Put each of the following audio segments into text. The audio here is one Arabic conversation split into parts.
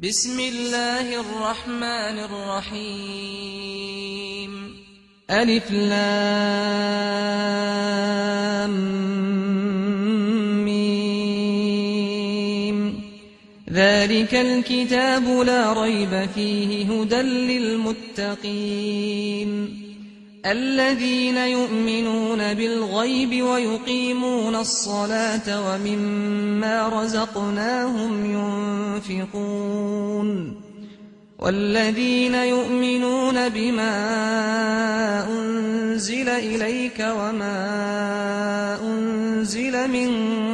بسم الله الرحمن الرحيم ألف لام ميم ذلك الكتاب لا ريب فيه هدى للمتقين الذين يؤمنون بالغيب ويقيمون الصلاة ومما رزقناهم ينفقون والذين يؤمنون بما أنزل إليك وما أنزل من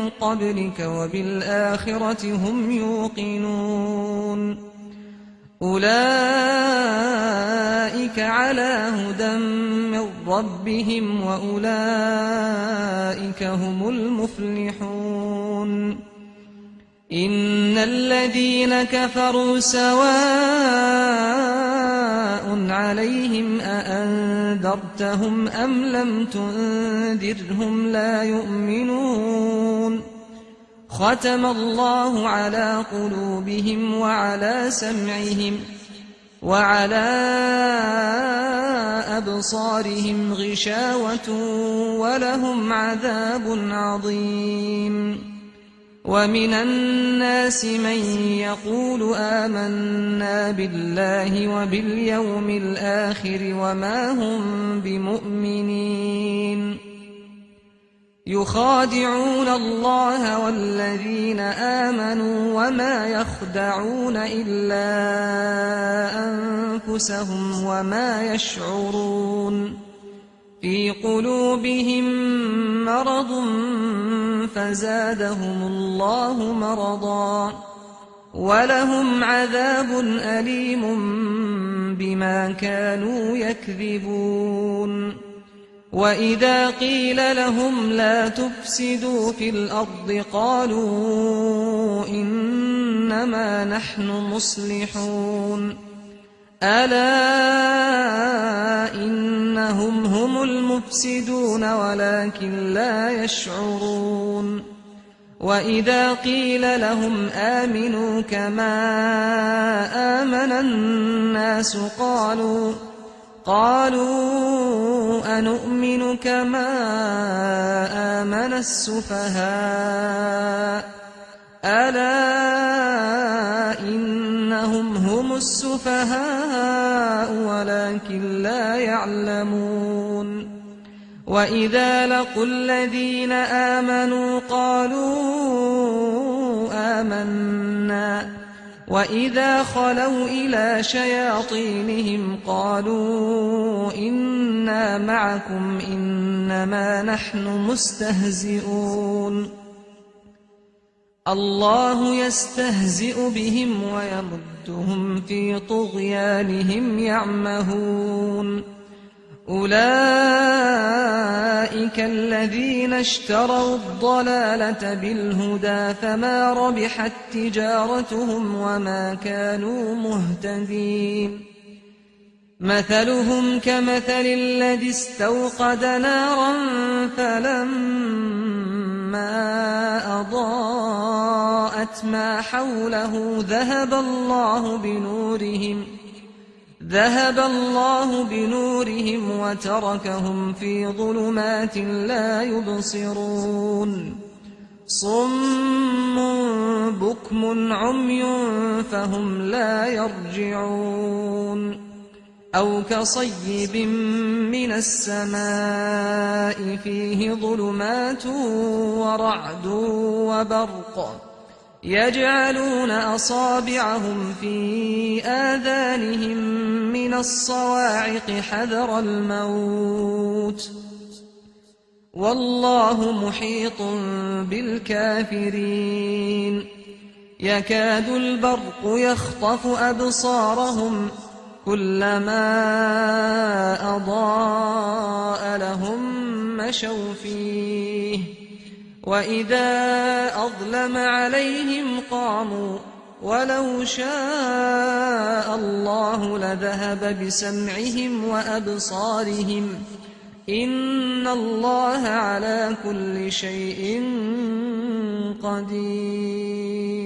قبلك وبالآخرة هم يوقنون أولئك على هدى من ربهم وأولئك هم المفلحون إن الذين كفروا سواء عليهم أأنذرتهم أم لم تنذرهم لا يؤمنون ختم الله على قلوبهم وعلى سمعهم وعلى أبصارهم غشاوة ولهم عذاب عظيم ومن الناس من يقول آمنا بالله وباليوم الآخر وما هم بمؤمنين يخادعون الله والذين آمنوا وما يخدعون إلا أنفسهم وما يشعرون في قلوبهم مرض فزادهم الله مرضا ولهم عذاب أليم بما كانوا يكذبون وإذا قيل لهم لا تفسدوا في الأرض قالوا إنما نحن مصلحون ألا إنهم هم المفسدون ولكن لا يشعرون وإذا قيل لهم آمنوا كما آمن الناس قالوا أنؤمن كما آمن السفهاء ألا إنهم هم السفهاء ولكن لا يعلمون وإذا لقوا الذين آمنوا قالوا آمنا وإذا خلوا إلى شياطينهم قالوا إنا معكم إنما نحن مستهزئون الله يستهزئ بهم ويمدهم في طغيانهم يعمهون أولئك الذين اشتروا الضلالة بالهدى فما ربحت تجارتهم وما كانوا مهتدين مثلهم كمثل الذي استوقد نارا فلما أضاءت ما حوله ذهب الله بنورهم وتركهم في ظلمات لا يبصرون صم بكم عمي فهم لا يرجعون أو كصيب من السماء فيه ظلمات ورعد وبرق يجعلون أصابعهم في آذانهم من الصواعق حذر الموت والله محيط بالكافرين يكاد البرق يخطف أبصارهم كلما أضاء لهم مشوا فيه وإذا أظلم عليهم قاموا ولو شاء الله لذهب بسمعهم وأبصارهم إن الله على كل شيء قدير.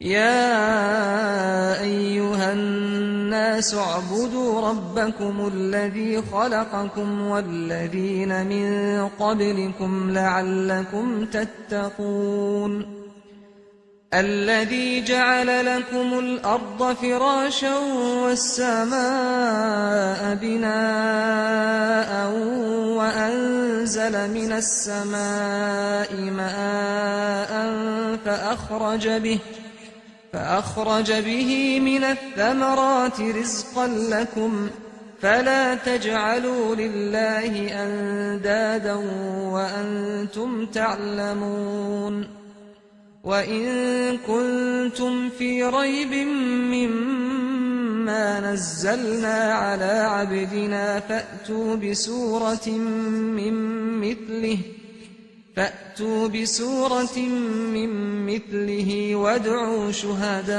يا أيها الناس اعبدوا ربكم الذي خلقكم والذين من قبلكم لعلكم تتقون الذي جعل لكم الأرض فراشا والسماء بناء وأنزل من السماء ماء فأخرج به من الثمرات رزقا لكم فلا تجعلوا لله أندادا وأنتم تعلمون وإن كنتم في ريب مما نزلنا على عبدنا فأتوا بسورة من مثله وادعوا شهداءكم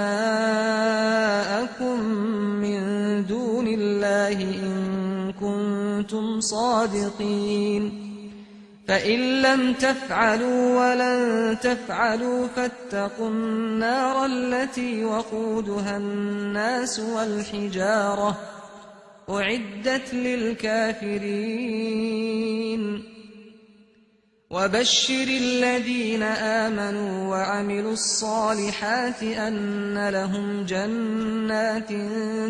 من دون الله إن كنتم صادقين فإن لم تفعلوا ولن تفعلوا فاتقوا النار التي وقودها الناس والحجارة أعدت للكافرين وبشر الذين آمنوا وعملوا الصالحات أن لهم جنات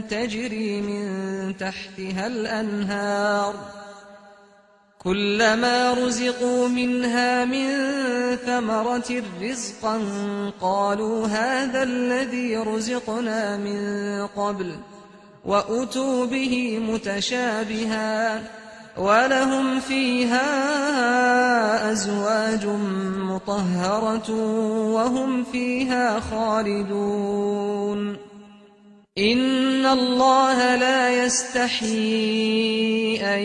تجري من تحتها الأنهار كلما رزقوا منها من ثمرة رزقا قالوا هذا الذي رزقنا من قبل وأتوا به متشابها ولهم فيها أزواج مطهرة وهم فيها خالدون إن الله لا يستحيي أن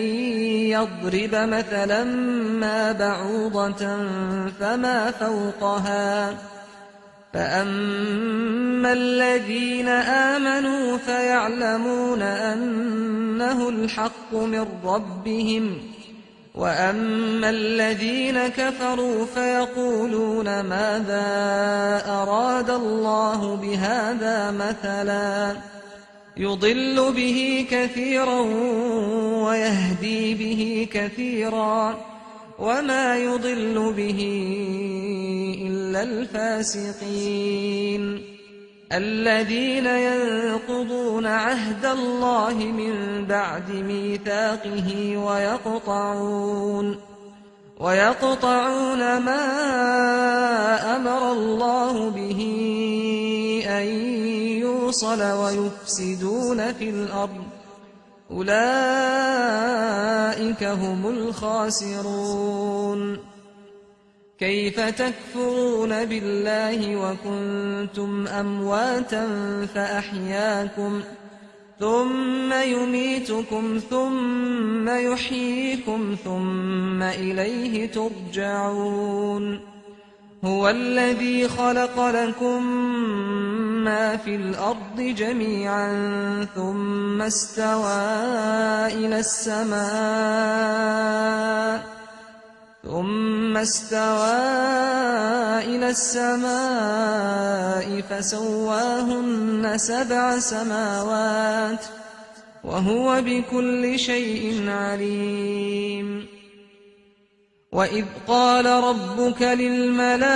يضرب مثلا ما بعوضة فما فوقها فأما الذين آمنوا فيعلمون أنه الحق من ربهم وأما الذين كفروا فيقولون ماذا أراد الله بهذا مثلا يضل به كثيرا ويهدي به كثيرا وما يضل به إلا الفاسقين الذين ينقضون عهد الله من بعد ميثاقه ويقطعون ما أمر الله به أن يوصل ويفسدون في الأرض أولئك هم الخاسرون كيف تكفرون بالله وكنتم أمواتا فأحياكم ثم يميتكم ثم يحييكم ثم إليه ترجعون هو الذي خلق لكم ما في الأرض جميعا ثم استوى إلى السماء فسواهن 7 سماوات وهو بكل شيء عليم وإذ قال ربك للملائكة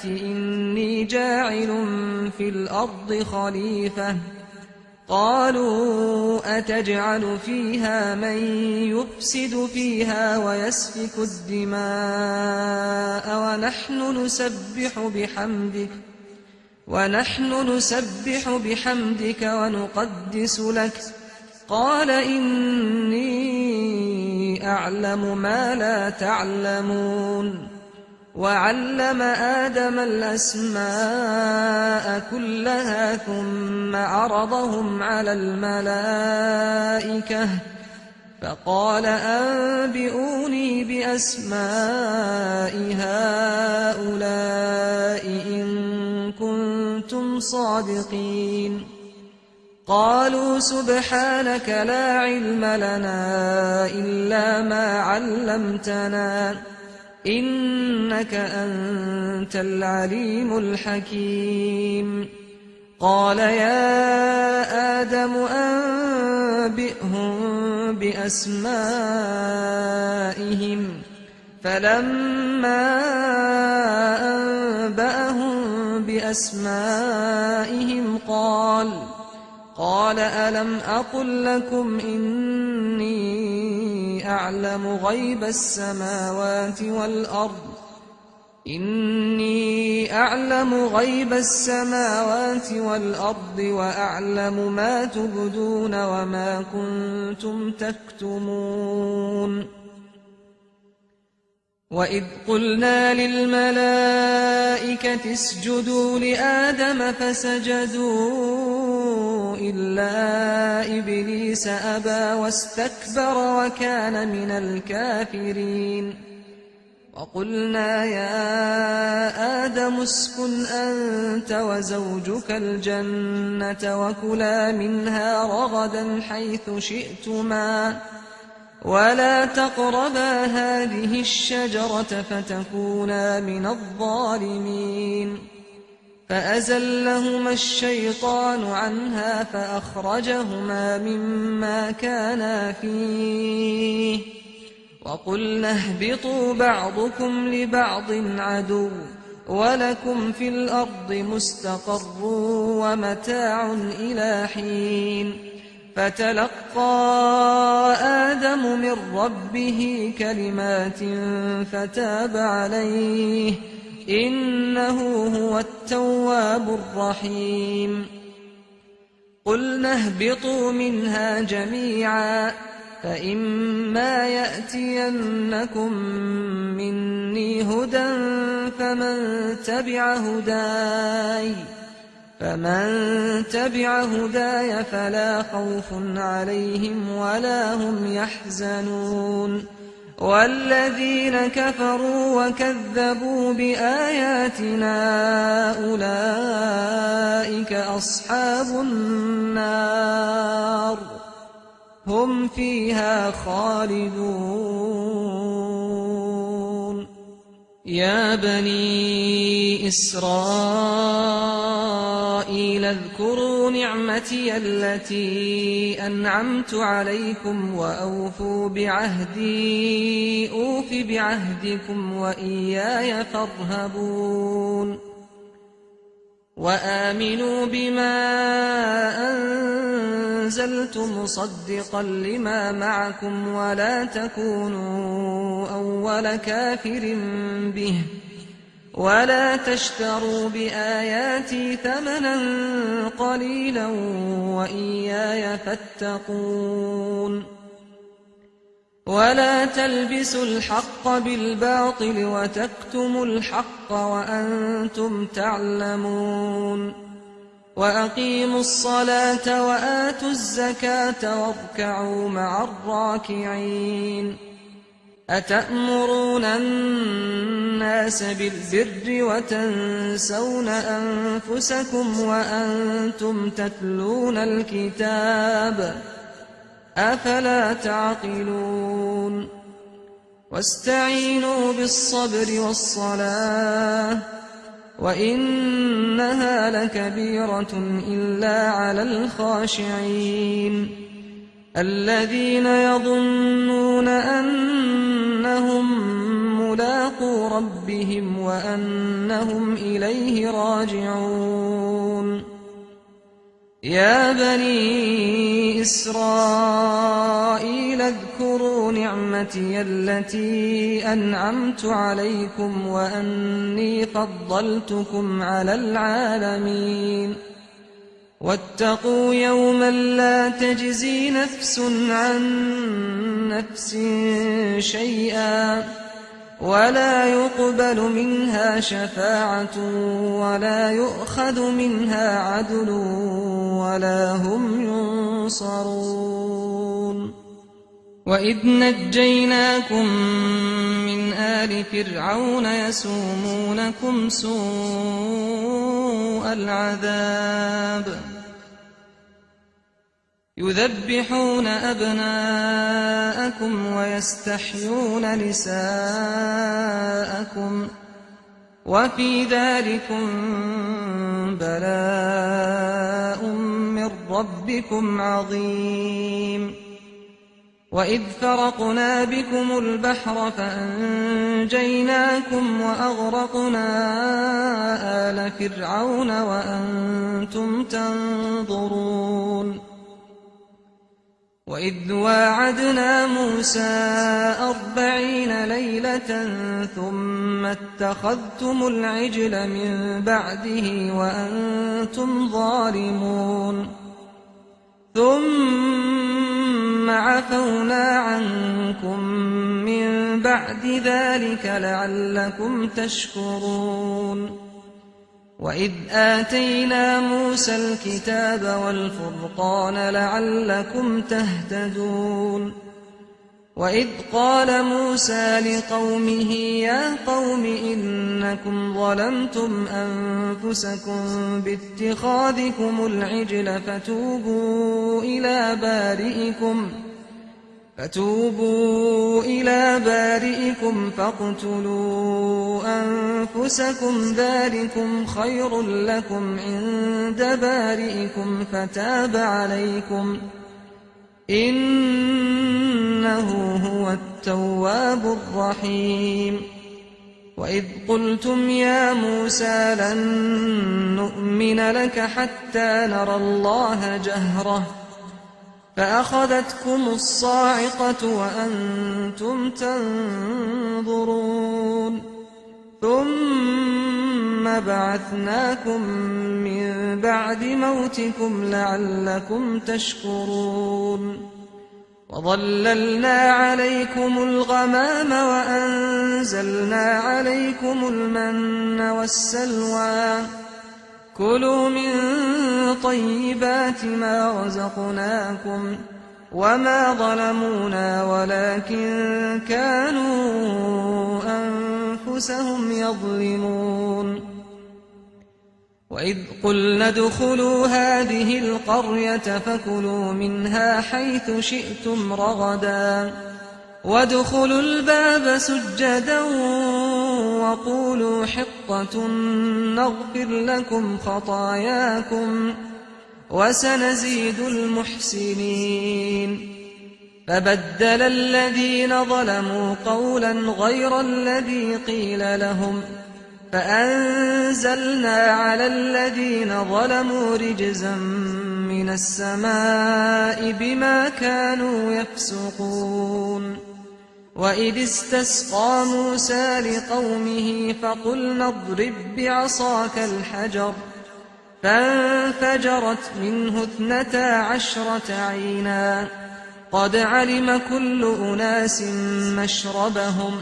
إني جاعل في الأرض خليفة قالوا أتجعل فيها من يفسد فيها ويسفك الدماء ونحن نسبح بحمدك ونقدس لك قال إني أعلم ما لا تعلمون وعلم آدم الأسماء كلها ثم عرضهم على الملائكة فقال أنبئوني بأسماء هؤلاء إن كنتم صادقين قالوا سبحانك لا علم لنا إلا ما علمتنا إنك أنت العليم الحكيم قال يا آدم أنبئهم بأسمائهم فلما أنبأهم بأسمائهم قال ألم أقل لكم إني أعلم غيب السماوات والأرض وأعلم ما تبدون وما كنتم تكتمون وإذ قلنا للملائكة اسجدوا لآدم فسجدوا إلا إبليس أبى واستكبر وكان من الكافرين وقلنا يا آدم اسكن أنت وزوجك الجنة وكلا منها رغدا حيث شئتما ولا تقربا هذه الشجرة فتكونا من الظالمين فأزلهما الشيطان عنها فأخرجهما مما كانا فيه وقلنا اهبطوا بعضكم لبعض عدو ولكم في الأرض مستقر ومتاع إلى حين فتلقى آدم من ربه كلمات فتاب عليه إنه هو التواب الرحيم قلنا اهبطوا منها جميعا فإما يأتينكم مني هدى فمن تبع هداي فلا خوف عليهم ولا هم يحزنون والذين كفروا وكذبوا بآياتنا أولئك أصحاب النار هم فيها خالدون يا بني إسرائيل اذكروا نعمتي التي أنعمت عليكم وأوفوا بعهدي أوف بعهدكم وإياي فارهبون وآمنوا بما أنزلت مصدقا لما معكم ولا تكونوا أول كافر به ولا تشتروا بآياتي ثمنا قليلا وإياي فاتقون ولا تلبسوا الحق بالباطل وتكتموا الحق وأنتم تعلمون وأقيموا الصلاة وآتوا الزكاة واركعوا مع الراكعين أتأمرون الناس بالبر وتنسون أنفسكم وأنتم تتلون الكتاب أفلا تعقلون واستعينوا بالصبر والصلاة وإنها لكبيرة إلا على الخاشعين الذين يظنون أنهم ملاقو ربهم وأنهم إليه راجعون يا بني إسرائيل اذكروا نعمتي التي أنعمت عليكم وأني فضلتكم على العالمين واتقوا يوما لا تجزي نفس عن نفس شيئا ولا يقبل منها شفاعة ولا يؤخذ منها عدل ولا هم ينصرون وإذ نجيناكم من آل فرعون يسومونكم سوء العذاب يذبحون أبناءكم ويستحيون نساءكم وفي ذلكم بلاء من ربكم عظيم وإذ فرقنا بكم البحر فأنجيناكم وأغرقنا آل فرعون وأنتم تنظرون وإذ واعدنا موسى 40 ليلة ثم اتخذتم العجل من بعده وأنتم ظالمون ثم عفونا عنكم من بعد ذلك لعلكم تشكرون وإذ آتينا موسى الكتاب والفرقان لعلكم تهتدون وإذ قال موسى لقومه يا قوم إنكم ظلمتم أنفسكم باتخاذكم العجل فتوبوا إلى بارئكم فاقتلوا أنفسكم ذلكم خير لكم عند بارئكم فتاب عليكم إنه هو التواب الرحيم وإذ قلتم يا موسى لن نؤمن لك حتى نرى الله جهرة فأخذتكم الصاعقة وأنتم تنظرون ثم بعثناكم من بعد موتكم لعلكم تشكرون وظللنا عليكم الغمام وأنزلنا عليكم المن والسلوى كلوا من طيبات ما رزقناكم وما ظلمونا ولكن كانوا أنفسهم يظلمون وإذ قلنا ادخلوا هذه القرية فكلوا منها حيث شئتم رغدا وادخلوا الباب سجدا وقولوا حطة نغفر لكم خطاياكم وسنزيد المحسنين فبدل الذين ظلموا قولا غير الذي قيل لهم فأنزلنا على الذين ظلموا رجزا من السماء بما كانوا يفسقون وإذ استسقى موسى لقومه فقلنا اضرب بعصاك الحجر فانفجرت منه 12 عينا قد علم كل أناس مشربهم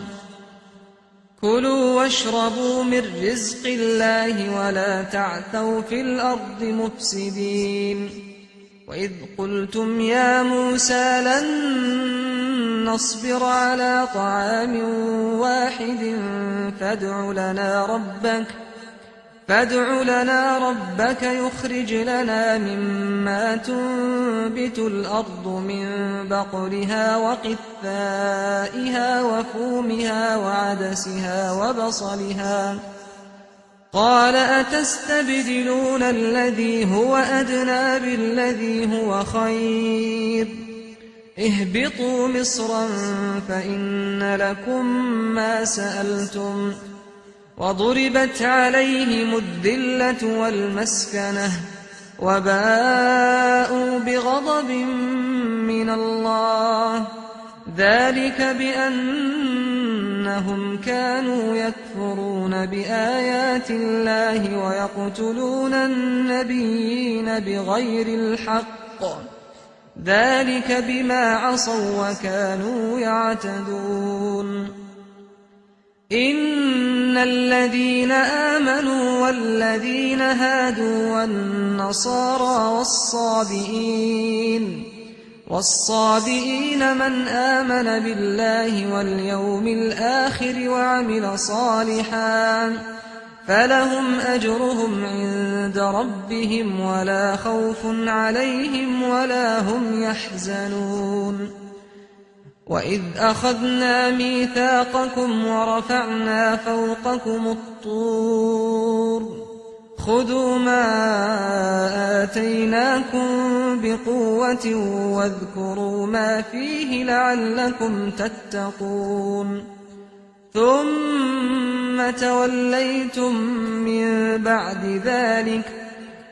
كلوا واشربوا من رزق الله ولا تعثوا في الأرض مفسدين وإذ قلتم يا موسى لن نصبر على طعام واحد فادع لنا ربك يخرج لنا مما تنبت الأرض من بقلها وقثائها وفومها وعدسها وبصلها قال أتستبدلون الذي هو أدنى بالذي هو خير اهبطوا مصرا فإن لكم ما سألتم وضربت عليهم الذلة والمسكنة وباءوا بغضب من الله ذلك بأنهم كانوا يكفرون بآيات الله ويقتلون النبيين بغير الحق ذلك بما عصوا وكانوا يعتدون إن الذين آمنوا والذين هادوا والنصارى والصابئين من آمن بالله واليوم الآخر وعمل صالحا فلهم أجرهم عند ربهم ولا خوف عليهم ولا هم يحزنون وإذ أخذنا ميثاقكم ورفعنا فوقكم الطور خذوا ما آتيناكم بقوة واذكروا ما فيه لعلكم تتقون ثم توليتم من بعد ذلك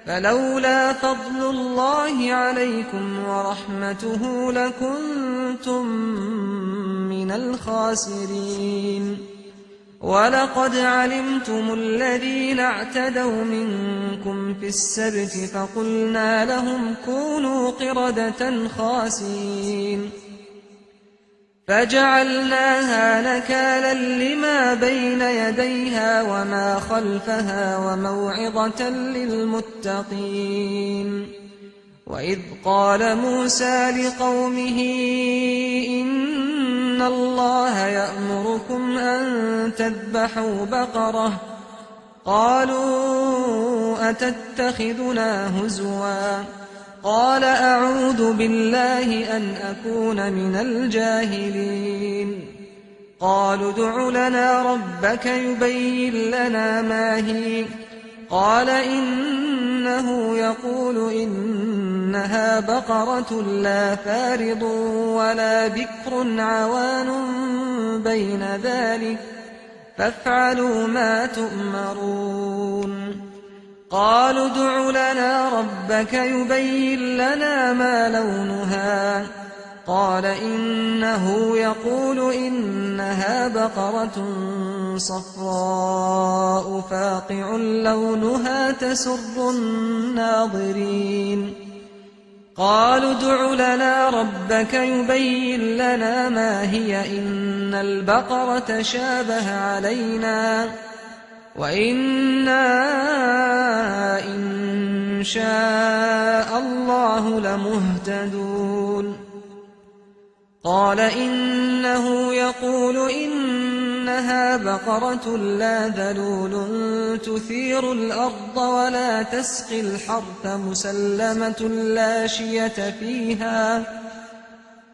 فلولا فضل الله عليكم ورحمته لكنتم من الخاسرين ولقد علمتم الذين اعتدوا منكم في السبت فقلنا لهم كونوا قردة خاسئين فجعلناها نكالا لما بين يديها وما خلفها وموعظة للمتقين وإذ قال موسى لقومه إن الله يأمركم أن تذبحوا بقرة قالوا أتتخذنا هزوا قال أعوذ بالله أن أكون من الجاهلين قالوا ادع لنا ربك يبين لنا ما هي قال إنه يقول إنها بقرة لا فارض ولا بكر عوان بين ذلك فافعلوا ما تؤمرون قالوا ادع لنا ربك يبين لنا ما لونها قال إنه يقول إنها بقرة صفراء فاقع لونها تسر الناظرين قالوا ادع لنا ربك يبين لنا ما هي إن البقرة شابه علينا وإنا إن شاء الله لمهتدون قال إنه يقول إنها بقرة لا ذلول تثير الأرض ولا تسقي الحرث مسلمة لا شية فيها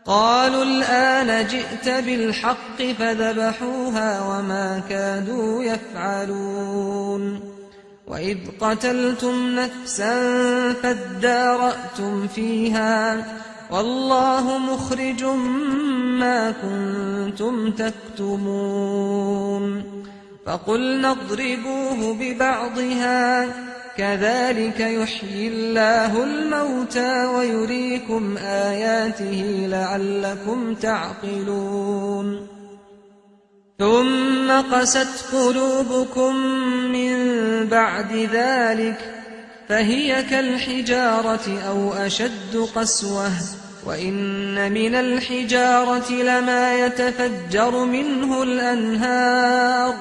قالوا الآن جئت بالحق فذبحوها وما كادوا يفعلون وإذ قتلتم نفسا فادارأتم فيها والله مخرج ما كنتم تكتمون فقلنا اضربوه ببعضها كذلك يحيي الله الموتى ويريكم آياته لعلكم تعقلون ثم قست قلوبكم من بعد ذلك فهي كالحجارة أو أشد قسوة وإن من الحجارة لما يتفجر منه الأنهار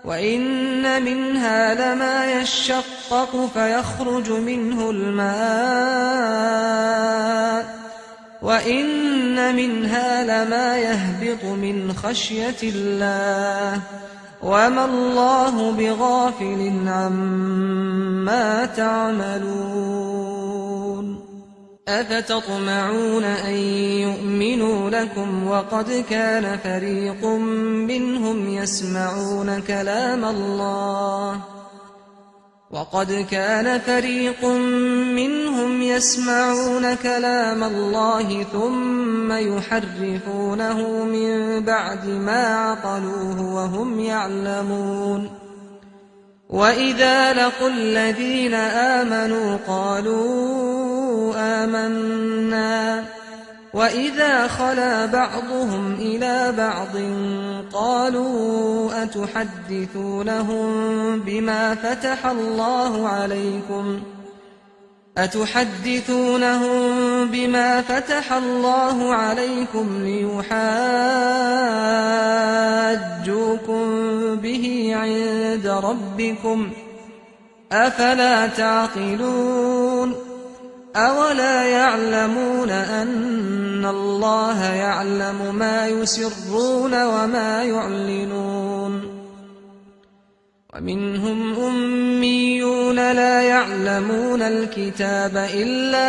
وإن منها لما يشقق فيخرج منه الماء وإن منها لما يهبط من خشية الله وما الله بغافل عما تعملون أفتطمعون أن يؤمنوا لكم وقد كان فريق منهم يسمعون كلام الله ثم يحرفونه من بعد ما عقلوه وهم يعلمون وإذا لقوا الذين آمنوا قالوا آمنا وإذا خلا بعضهم إلى بعض قالوا أتحدثونهم بما فتح الله عليكم ليحاجوكم به عند ربكم أفلا تعقلون أولا يعلمون أن الله يعلم ما يسرون وما يعلنون ومنهم أميون لا يعلمون الكتاب إلا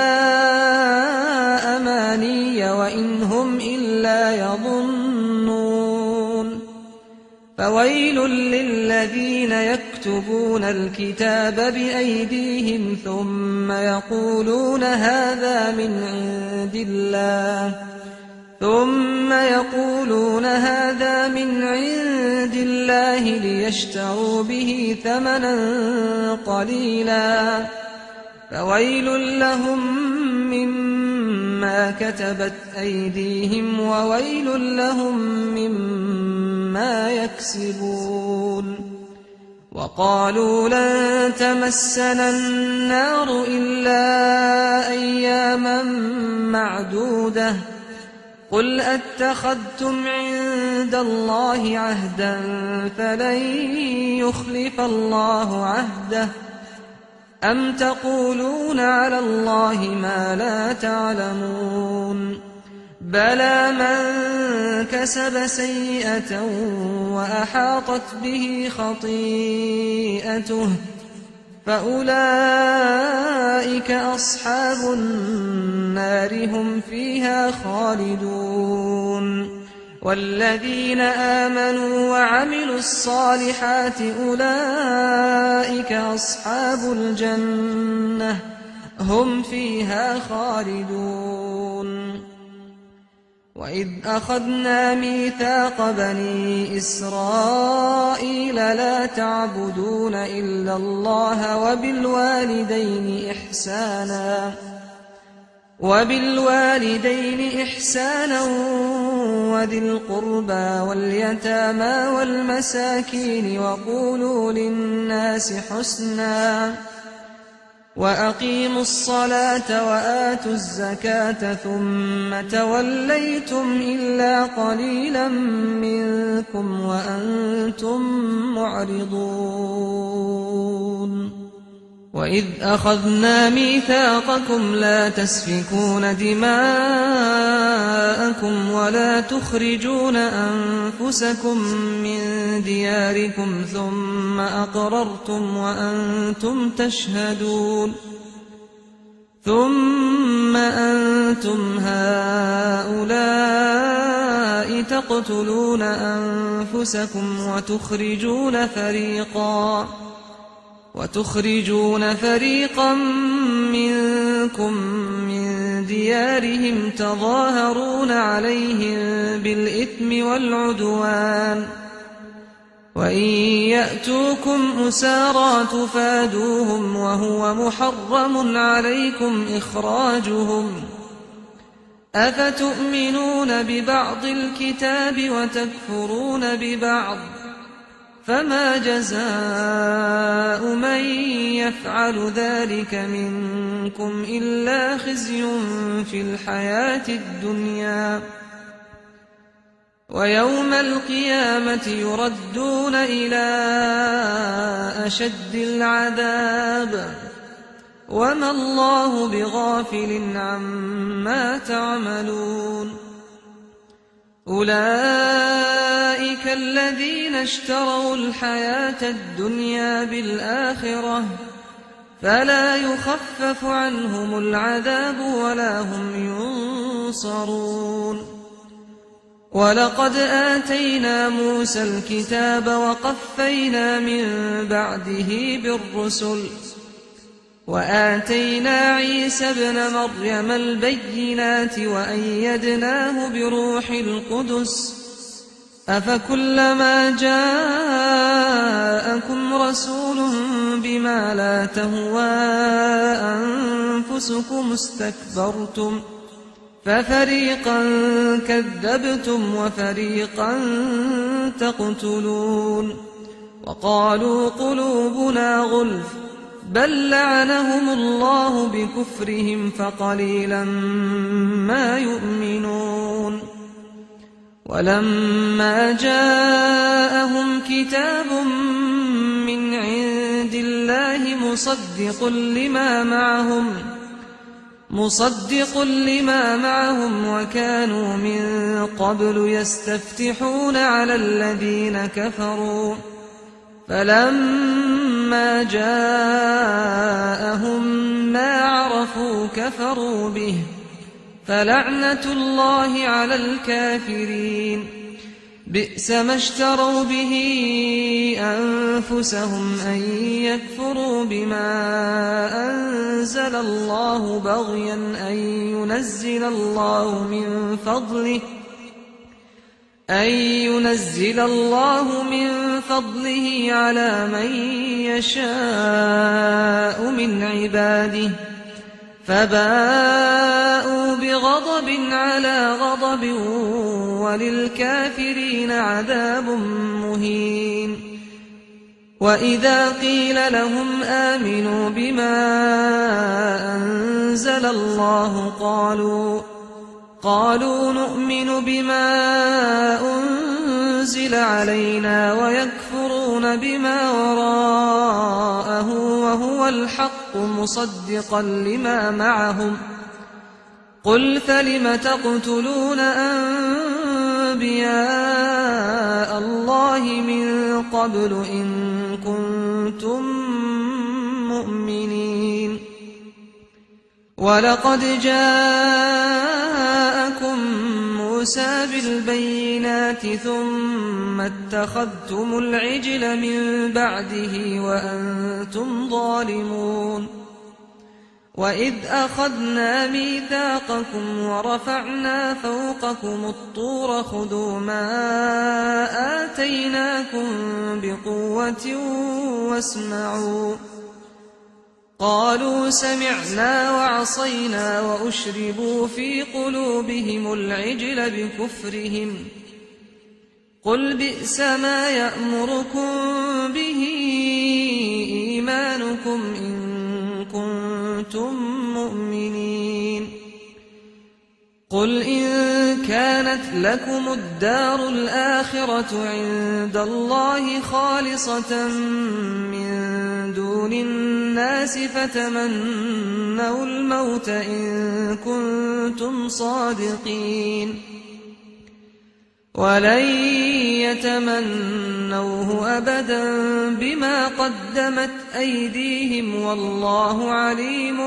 أماني وإن هم إلا يظنون فويل للذين يكتبون الكتاب بأيديهم ثم يقولون هذا من عند الله ليشتروا به ثمنا قليلا فويل لهم مما كتبت أيديهم وويل لهم مما يكسبون وقالوا لن تمسنا النار إلا أياما معدودة قل أتخذتم عند الله عهدا فلن يخلف الله عهده أم تقولون على الله ما لا تعلمون بلى من كسب سيئة وأحاطت به خطيئته فأولئك أصحاب النار هم فيها خالدون والذين آمنوا وعملوا الصالحات أولئك أصحاب الجنة هم فيها خالدون وإذ أخذنا ميثاق بني إسرائيل لا تعبدون إلا الله وبالوالدين إحسانا وذي القربى واليتامى والمساكين وقولوا للناس حسنا وأقيموا الصلاة وآتوا الزكاة ثم توليتم إلا قليلا منكم وأنتم معرضون وإذ أخذنا ميثاقكم لا تسفكون دماءكم ولا تخرجون أنفسكم من دياركم ثم أقررتم وأنتم تشهدون ثم أنتم هؤلاء تقتلون أنفسكم وتخرجون فريقا منكم من ديارهم تظاهرون عليهم بالإثم والعدوان وإن يأتوكم أسارى تفادوهم وهو محرم عليكم إخراجهم أفتؤمنون ببعض الكتاب وتكفرون ببعض فما جزاء من يفعل ذلك منكم إلا خزي في الحياة الدنيا ويوم القيامة يردون إلى أشد العذاب وما الله بغافل عما تعملون أولئك الذين اشتروا الحياة الدنيا بالآخرة فلا يخفف عنهم العذاب ولا هم ينصرون ولقد آتينا موسى الكتاب وقفينا من بعده بالرسل وآتينا عيسى ابن مريم البينات وأيدناه بروح القدس أفكلما جاءكم رسول بما لا تهوى أنفسكم استكبرتم ففريقا كذبتم وفريقا تقتلون وقالوا قلوبنا غلف بل لعنهم الله بكفرهم فقليلا ما يؤمنون ولما جاءهم كتاب من عند الله مصدق لما معهم وكانوا من قبل يستفتحون على الذين كفروا فلما جاءهم ما عرفوا كفروا به فلعنة الله على الكافرين بئس ما اشتروا به أنفسهم أن يكفروا بما أنزل الله بغيا أن ينزل الله من فضله على من يشاء من عباده فباءوا بغضب على غضب وللكافرين عذاب مهين وإذا قيل لهم آمنوا بما أنزل الله قالوا نؤمن بما أنزل علينا ويكفرون بما وراءه وهو الحق مصدقا لما معهم قل فلم تقتلون أنبياء الله من قبل إن كنتم مؤمنين ولقد جاءكم موسى بالبينات ثم اتخذتم العجل من بعده وأنتم ظالمون وإذ أخذنا ميثاقكم ورفعنا فوقكم الطور خذوا ما آتيناكم بقوة واسمعوا قالوا سمعنا وعصينا وأشربوا في قلوبهم العجل بكفرهم قل بئس ما يأمركم به إيمانكم إن كنتم مؤمنين قل إن كانت لكم الدار الآخرة عند الله خالصة من دون الناس فتمنوا الموت إن كنتم صادقين ولن يتمنوه أبدا بما قدمت أيديهم والله عليم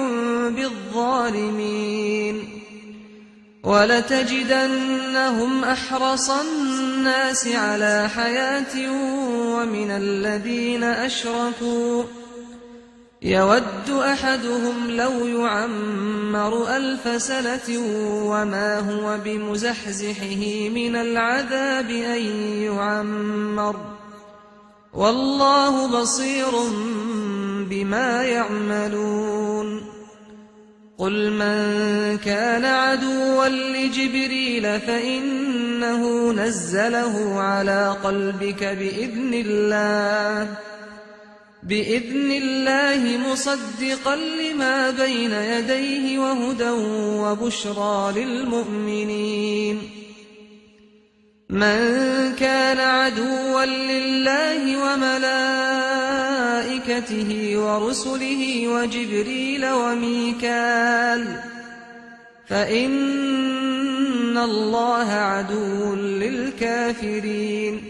بالظالمين ولتجدنهم أحرص الناس على حياة ومن الذين أشركوا يود أحدهم لو يعمر 1000 سنة وما هو بمزحزحه من العذاب أن يعمر والله بصير بما يعملون قل من كان عدوا لجبريل فإنه نزله على قلبك بإذن الله مصدقا لما بين يديه وهدى وبشرى للمؤمنين من كان عدوا لله وملائكته ورسله وجبريل وميكال فإن الله عدو للكافرين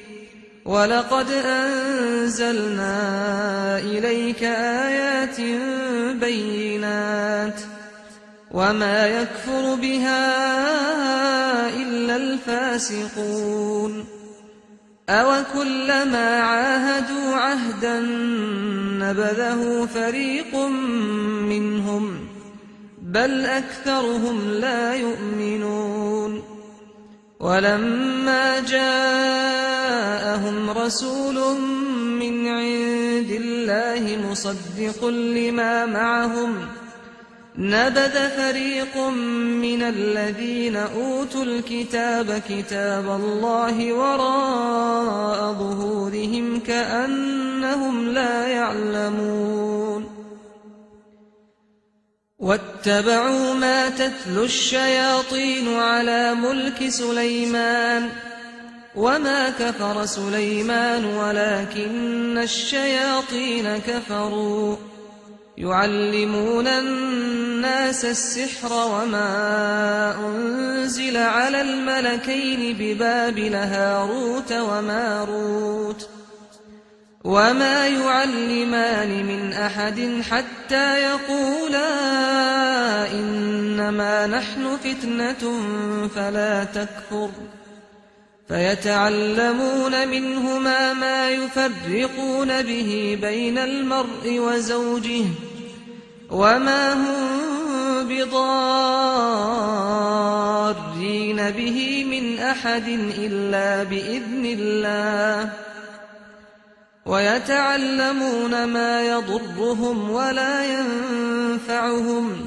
ولقد أنزلنا إليك آيات بينات وما يكفر بها إلا الفاسقون أوكلما عاهدوا عهدا نبذه فريق منهم بل أكثرهم لا يؤمنون ولما جاءهم رسول من عند الله مصدق لما معهم نبذ فريق من الذين أوتوا الكتاب كتاب الله وراء ظهورهم كأنهم لا يعلمون واتبعوا ما تتلو الشياطين على ملك سليمان وما كفر سليمان ولكن الشياطين كفروا يعلمون الناس السحر وما أنزل على الملكين ببابل هاروت وماروت وما يعلمان من أحد حتى يقولا إنما نحن فتنة فلا تكفر فيتعلمون منهما ما يفرقون به بين المرء وزوجه وما هم بضارين به من أحد إلا بإذن الله ويتعلمون ما يضرهم ولا ينفعهم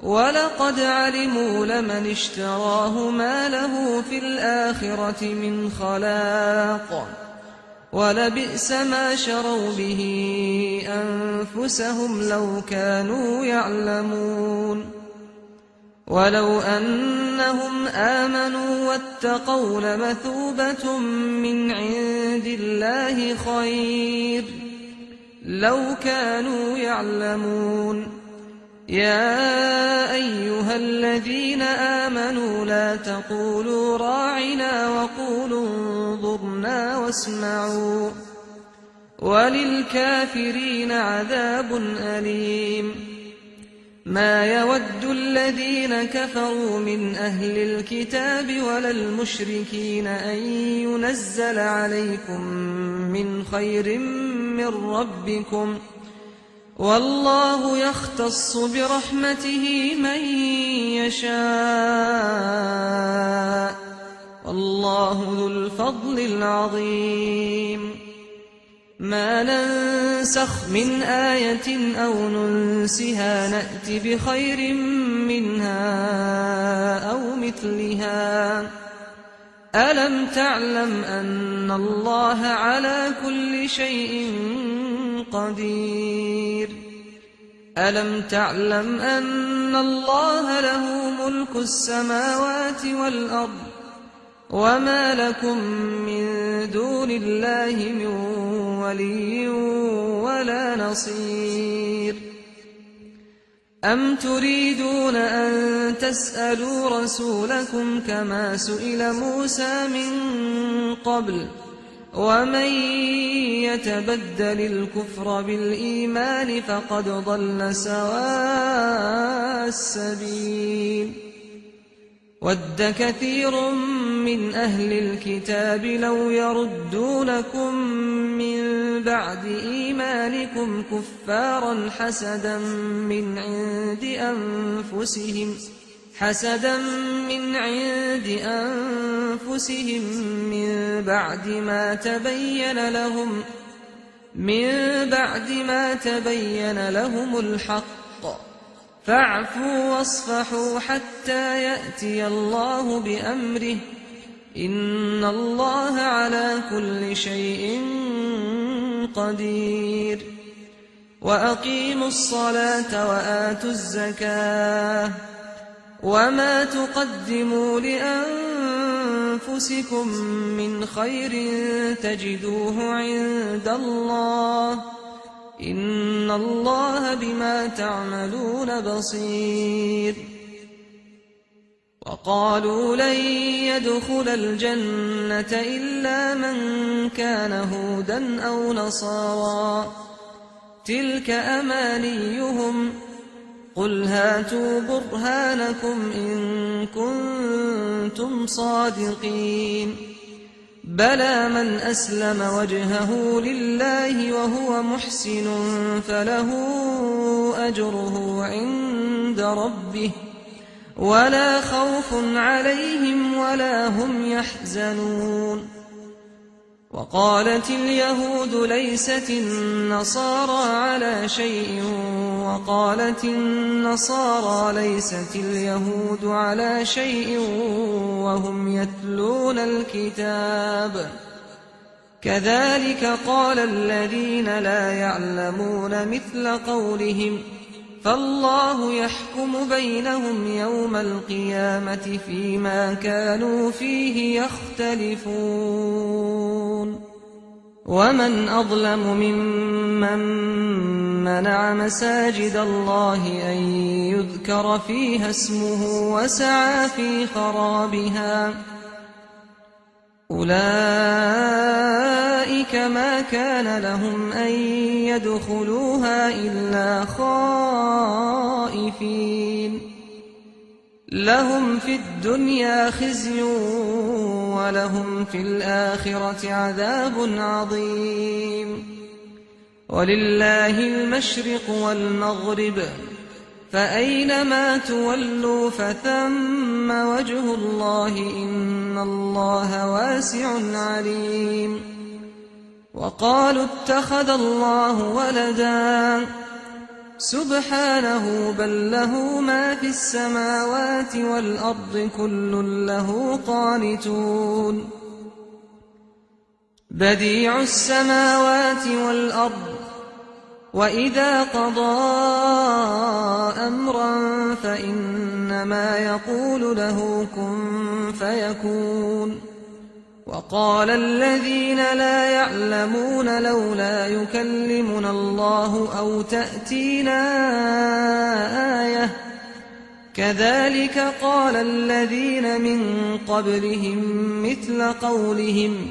ولقد علموا لمن اشتراه ما له في الآخرة من خلاق ولبئس ما شروا به أنفسهم لو كانوا يعلمون ولو أنهم آمنوا واتقوا لمثوبة من عند الله خير لو كانوا يعلمون يا أيها الذين آمنوا لا تقولوا راعنا وقولوا انظرنا واسمعوا وللكافرين عذاب أليم ما يود الذين كفروا من أهل الكتاب ولا المشركين أن ينزل عليكم من خير من ربكم والله يختص برحمته من يشاء والله ذو الفضل العظيم ما ننسخ من آية أو ننسها نأت بخير منها أو مثلها ألم تعلم أن الله على كل شيء قدير ألم تعلم أن الله له ملك السماوات والأرض وما لكم من دون الله من ولي ولا نصير أم تريدون أن تسألوا رسولكم كما سئل موسى من قبل ومن يتبدل الكفر بالإيمان فقد ضل سواء السبيل ود كثير من أهل الكتاب لو يردونكم من بعد إيمانكم كفارا حسدا من عند أنفسهم من بعد ما تبين لهم الحق فاعفوا واصفحوا حتى يأتي الله بأمره إن الله على كل شيء قدير وأقيموا الصلاة وآتوا الزكاة وما تقدموا لأنفسكم من خير تجدوه عند الله إن الله بما تعملون بصير وقالوا لن يدخل الجنة إلا من كان هودا أو نصارى تلك أمانيهم قل هاتوا برهانكم إن كنتم صادقين بلى من أسلم وجهه لله وهو محسن فله أجره عند ربه ولا خوف عليهم ولا هم يحزنون وقالت اليهود ليست النصارى على شيء وقالت النصارى ليست اليهود على شيء وهم يتلون الكتاب كذلك قال الذين لا يعلمون مثل قولهم فالله يحكم بينهم يوم القيامة فيما كانوا فيه يختلفون ومن أظلم ممن منع مساجد الله أن يذكر فيها اسمه وسعى في خرابها أولئك أولئك ما كان لهم أن يدخلوها إلا خائفين لهم في الدنيا خزي ولهم في الآخرة عذاب عظيم ولله المشرق والمغرب فأينما تولوا فثم وجه الله إن الله واسع عليم وقالوا اتخذ الله ولدا سبحانه بل له ما في السماوات والأرض كل له قانتون بديع السماوات والأرض وإذا قضى أمرا فإنما يقول له كن فيكون وقال الذين لا يعلمون لولا يكلمنا الله أو تأتينا آية كذلك قال الذين من قبلهم مثل قولهم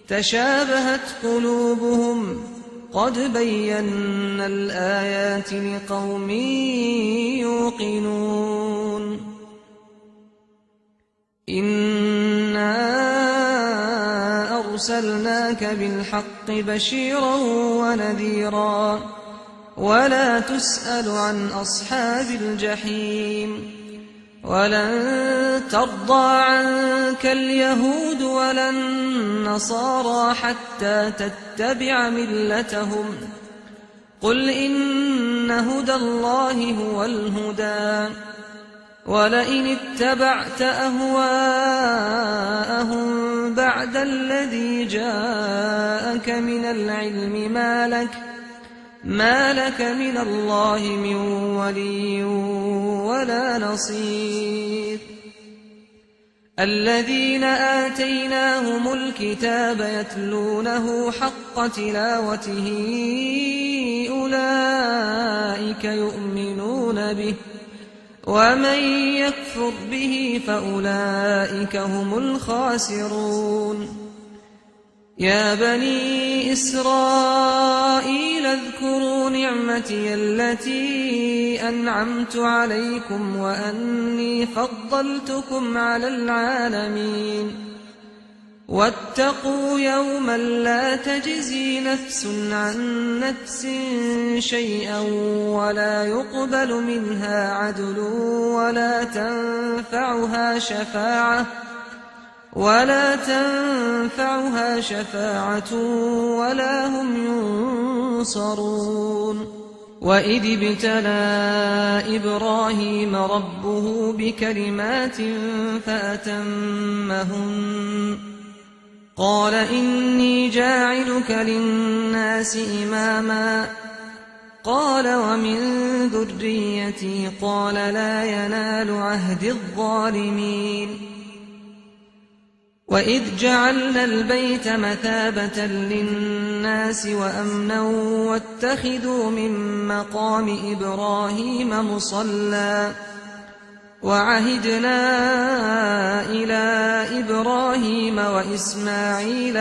تشابهت قلوبهم قد بينا الآيات لقوم يوقنون إنا أرسلناك بالحق بشيرا ونذيرا ولا تسأل عن أصحاب الجحيم ولن ترضى عنك اليهود ولا النصارى حتى تتبع ملتهم قل إن هدى الله هو الهدى ولئن اتبعت أهواءهم بعد الذي جاءك من العلم ما لك من الله من ولي ولا نصير الذين آتيناهم الكتاب يتلونه حق تلاوته أولئك يؤمنون به ومن يكفر به فأولئك هم الخاسرون يا بني إسرائيل اذكروا نعمتي التي أنعمت عليكم وأني فضلتكم على العالمين واتقوا يوما لا تجزي نفس عن نفس شيئا ولا يقبل منها عدل ولا تنفعها شفاعة ولا هم ينصرون وإذ ابتلى إبراهيم ربه بكلمات فأتمهن قال إني جاعلك للناس إماما قال ومن ذريتي قال لا ينال عهد الظالمين وإذ جعلنا البيت مثابة للناس وأمنا واتخذوا من مقام إبراهيم مصلى وعهدنا إلى إبراهيم وإسماعيل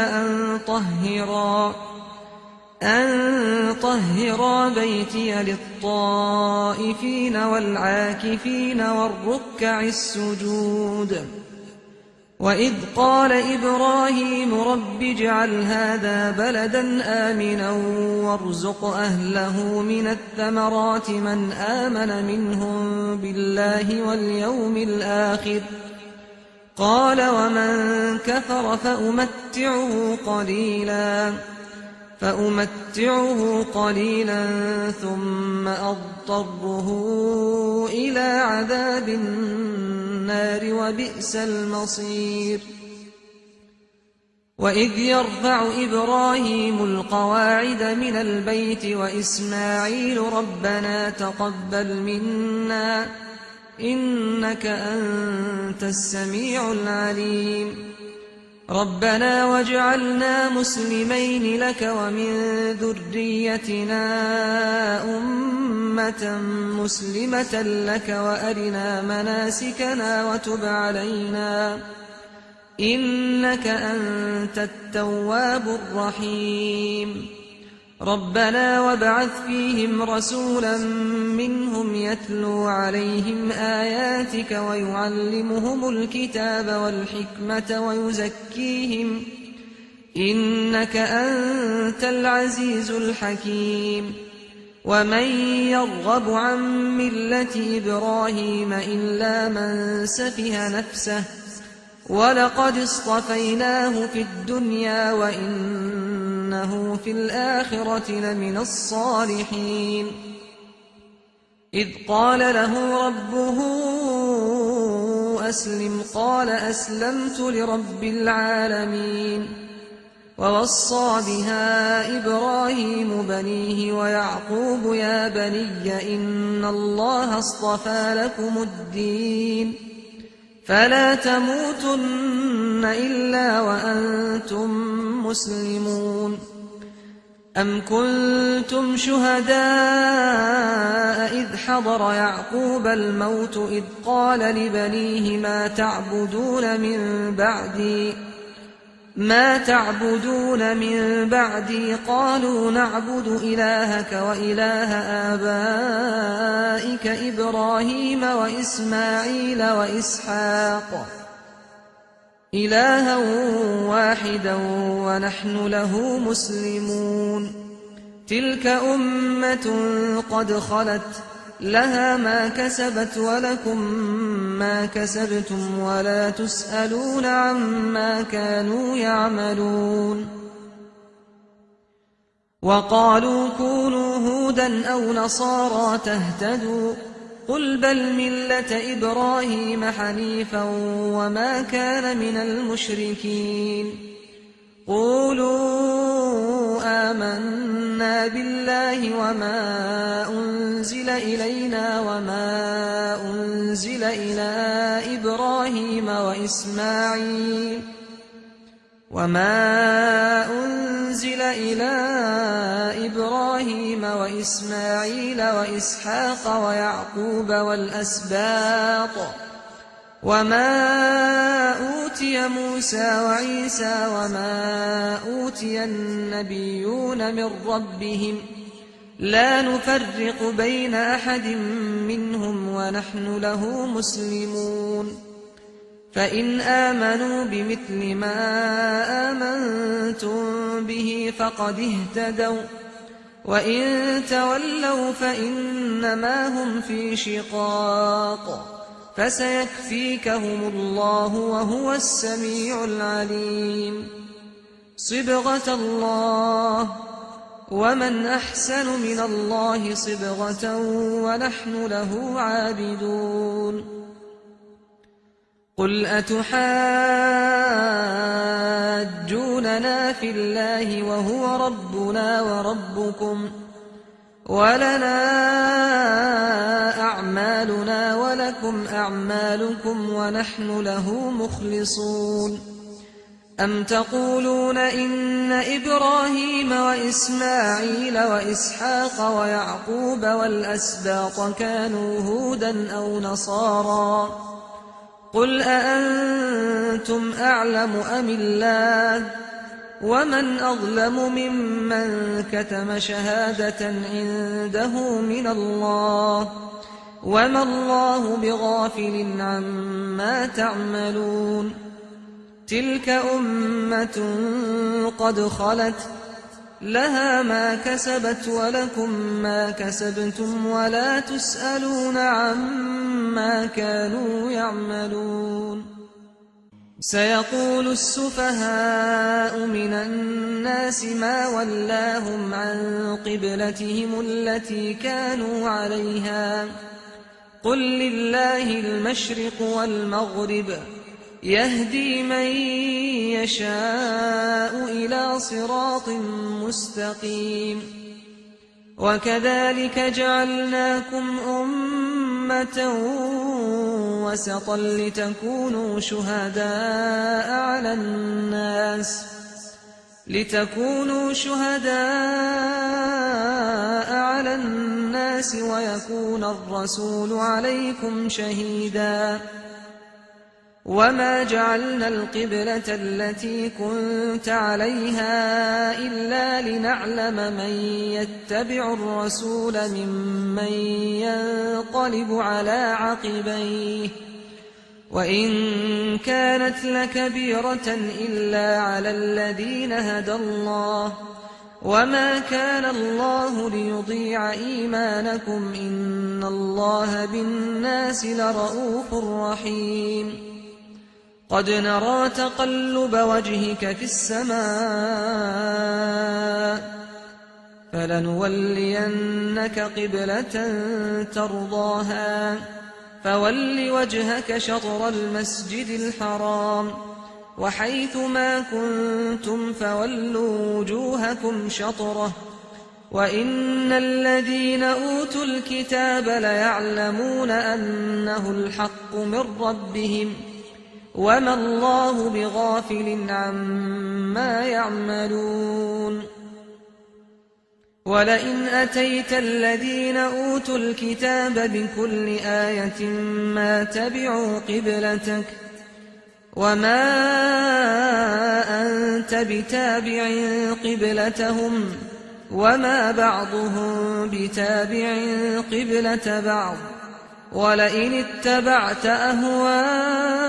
أن طهرا بيتي للطائفين والعاكفين والركع السجود وإذ قال إبراهيم رب اجعل هذا بلدا آمنا وارزق أهله من الثمرات من آمن منهم بالله واليوم الآخر قال ومن كفر فأمتعه قليلا ثم أضطره إلى عذاب النار وبئس المصير وإذ يرفع إبراهيم القواعد من البيت وإسماعيل ربنا تقبل منا إنك أنت السميع العليم ربنا واجعلنا مسلمين لك ومن ذريتنا أمة مسلمة لك وأرنا مناسكنا إنك أنت التواب الرحيم ربنا وابعث فيهم رسولا منهم يتلو عليهم آياتك ويعلمهم الكتاب والحكمة ويزكيهم إنك أنت العزيز الحكيم ومن يرغب عن ملة إبراهيم إلا من سفه نفسه ولقد اصطفيناه في الدنيا وإنه في الآخرة لمن الصالحين إذ قال له ربه أسلم قال أسلمت لرب العالمين ووصى بها إبراهيم بنيه ويعقوب يا بني إن الله اصطفى لكم الدين فلا تموتن إلا وأنتم مسلمون أم كنتم شهداء إذ حضر يعقوب الموت إذ قال لبنيه ما تعبدون من بعدي قالوا نعبد إلهك وإله آبائك إبراهيم وإسماعيل وإسحاق إلها واحدا ونحن له مسلمون تلك أمة قد خلت لها ما كسبت ولكم ما كسبتم ولا تسألون عما كانوا يعملون وقالوا كونوا هودا أو نصارى تهتدوا قل بل ملة إبراهيم حنيفا وما كان من المشركين قولوا آمنا بالله وما أنزل إلينا وما أنزل إلى إبراهيم وإسماعيل وإسحاق ويعقوب والأسباط وما أوتي موسى وعيسى وما أوتي النبيون من ربهم لا نفرق بين أحد منهم ونحن له مسلمون فإن آمنوا بمثل ما آمنتم به فقد اهتدوا وإن تولوا فإنما هم في شقاق فسيكفيكهم الله وهو السميع العليم صبغة الله ومن أحسن من الله صبغة ونحن له عابدون قل أتحاجوننا في الله وهو ربنا وربكم ولنا أعمالنا ولكم أعمالكم ونحن له مخلصون أم تقولون إن إبراهيم وإسماعيل وإسحاق ويعقوب والأسباط كانوا هودا أو نصارى قل أأنتم أعلم أم الله ومن أظلم ممن كتم شهادة عنده من الله وما الله بغافل عما تعملون تلك أمة قد خلت لها ما كسبت ولكم ما كسبتم ولا تسألون عما كانوا يعملون سيقول السفهاء من الناس ما ولاهم عن قبلتهم التي كانوا عليها قل لله المشرق والمغرب يهدي من يشاء إلى صراط مستقيم وكذلك جعلناكم أمة وسطا لتكونوا شهداء على الناس ويكون الرسول عليكم شهيدا وما جعلنا القبلة التي كنت عليها إلا لنعلم من يتبع الرسول ممن ينقلب على عقبيه وإن كانت لكبيرة إلا على الذين هدى الله وما كان الله ليضيع إيمانكم إن الله بالناس لرءوف رحيم قد نرى تقلب وجهك في السماء فلنولينك قبلة ترضاها فول وجهك شطر المسجد الحرام وحيث ما كنتم فولوا وجوهكم شطره وإن الذين أوتوا الكتاب ليعلمون أنه الحق من ربهم وما الله بغافل عما يعملون ولئن أتيت الذين أوتوا الكتاب بكل آية ما تبعوا قبلتك وما أنت بتابع قبلتهم وما بعضهم بتابع قبلة بعض ولئن اتبعت أهواءهم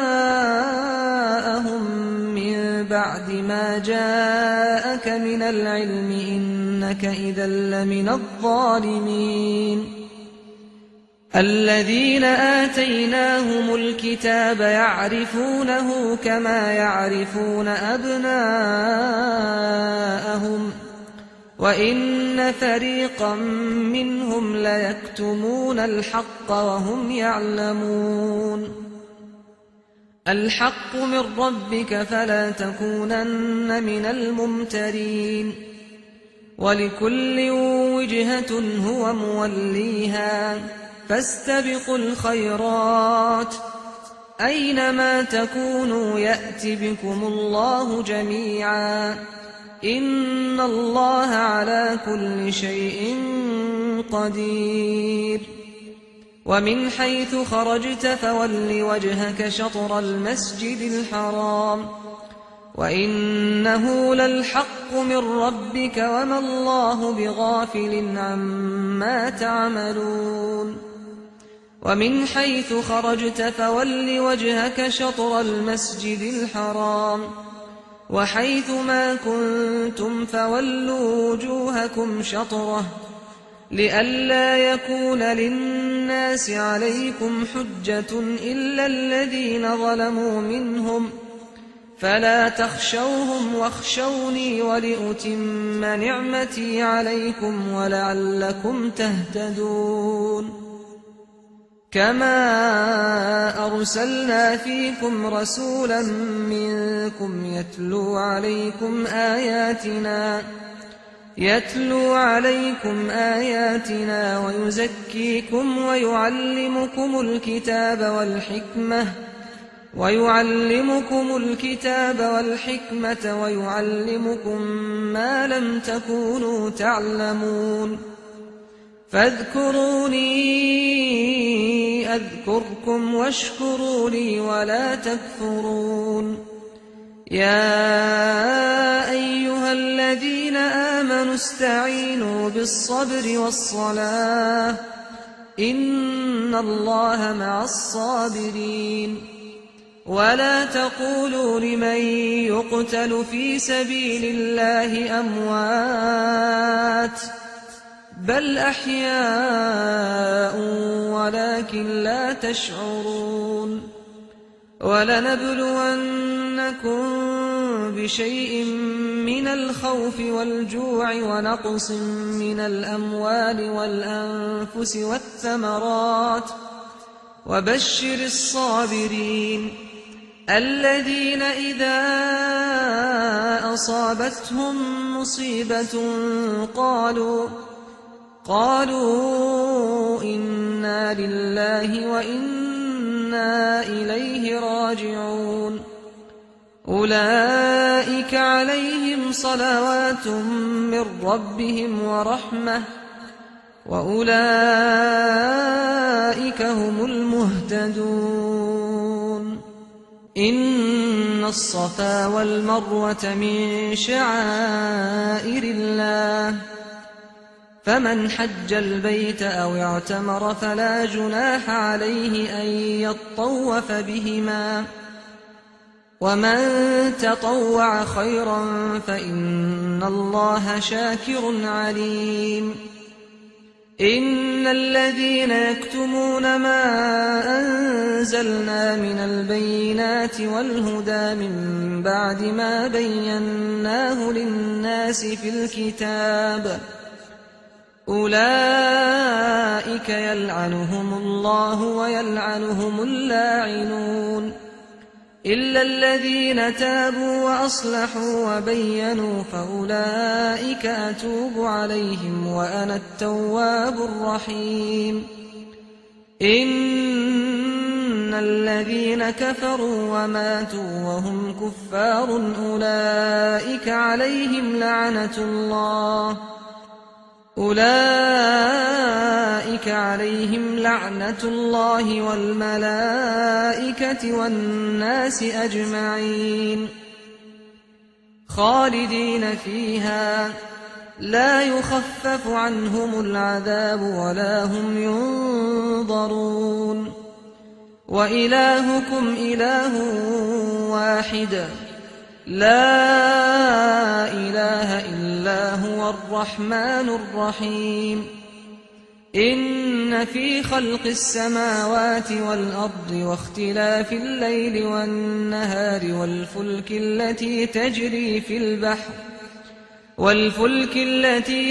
من بعد ما جاءك من العلم إنك إذا لمن الظالمين الذين آتيناهم الكتاب يعرفونه كما يعرفون أبناءهم وإن فريقا منهم ليكتمون الحق وهم يعلمون الحق من ربك فلا تكونن من الممترين ولكل وجهة هو موليها فاستبقوا الخيرات أينما تكونوا يأت بكم الله جميعا إن الله على كل شيء قدير ومن حيث خرجت فول وجهك شطر المسجد الحرام وإنه للحق من ربك وما الله بغافل عما تعملون ومن حيث خرجت فول وجهك شطر المسجد الحرام وحيث ما كنتم فولوا وجوهكم شطره لئلا يكون للناس عليكم حجة إلا الذين ظلموا منهم فلا تخشوهم واخشوني ولأتم نعمتي عليكم ولعلكم تهتدون كما أرسلنا فيكم رسولا منكم يتلو عليكم آياتنا ويزكيكم ويعلمكم الكتاب والحكمة ويعلمكم ما لم تكونوا تعلمون فاذكروني أذكركم واشكروا لي ولا تكفرون يا أيها الذين آمنوا استعينوا بالصبر والصلاة إن الله مع الصابرين ولا تقولوا لمن يقتل في سبيل الله أموات بل أحياء ولكن لا تشعرون ولنبلونكم بشيء من الخوف والجوع ونقص من الأموال والأنفس والثمرات وبشر الصابرين الذين إذا أصابتهم مصيبة قالوا إنا لله وإنا إليه راجعون أولئك عليهم صلوات من ربهم ورحمة وأولئك هم المهتدون إن الصفا والمروة من شعائر الله فمن حج البيت أو اعتمر فلا جناح عليه أن يطوف بهما ومن تطوع خيرا فإن الله شاكر عليم إن الذين يكتمون ما أنزلنا من البينات والهدى من بعد ما بيناه للناس في الكتاب أولئك يلعنهم الله ويلعنهم اللاعنون إلا الذين تابوا وأصلحوا وبينوا فأولئك أتوب عليهم وأنا التواب الرحيم إن الذين كفروا وماتوا وهم كفار أولئك عليهم لعنة الله والملائكة والناس أجمعين خالدين فيها لا يخفف عنهم العذاب ولا هم ينظرون وإلهكم إله واحد لا إله إلا هو الرحمن الرحيم إن في خلق السماوات والأرض واختلاف الليل والنهار والفلك التي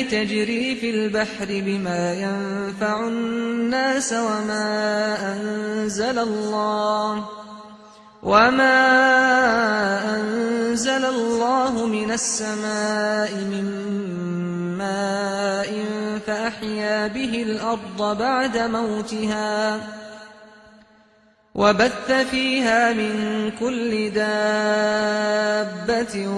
تجري في البحر بما ينفع الناس وما أنزل الله من السماء من ماء فأحيا به الأرض بعد موتها وبث فيها من كل دابة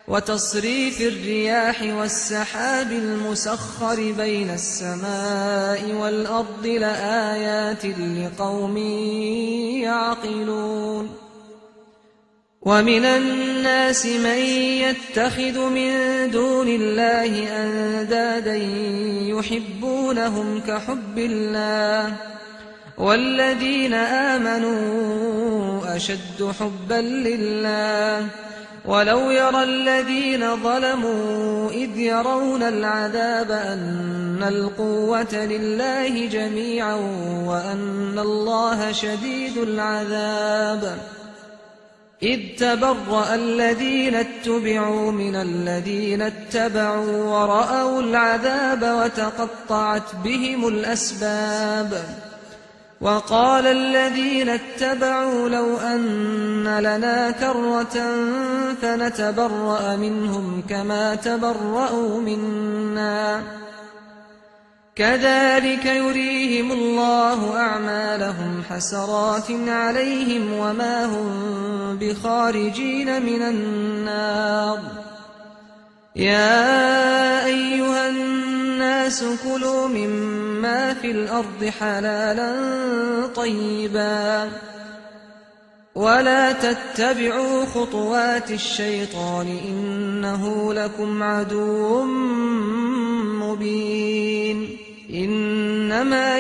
وتصريف الرياح والسحاب المسخر بين السماء والأرض لآيات لقوم يعقلون ومن الناس من يتخذ من دون الله أندادا يحبونهم كحب الله والذين آمنوا أشد حبا لله ولو يرى الذين ظلموا إذ يرون العذاب أن القوة لله جميعا وأن الله شديد العذاب إذ تبرأ الذين اتبعوا من الذين اتبعوا ورأوا العذاب وتقطعت بهم الأسباب وقال الذين اتبعوا لو أن لنا كرة فنتبرأ منهم كما تبرأوا منا كذلك يريهم الله أعمالهم حسرات عليهم وما هم بخارجين من النار يا أيها الناس كلوا مما في الأرض حلالا طيبا ولا تتبعوا خطوات الشيطان إنه لكم عدو مبين إنما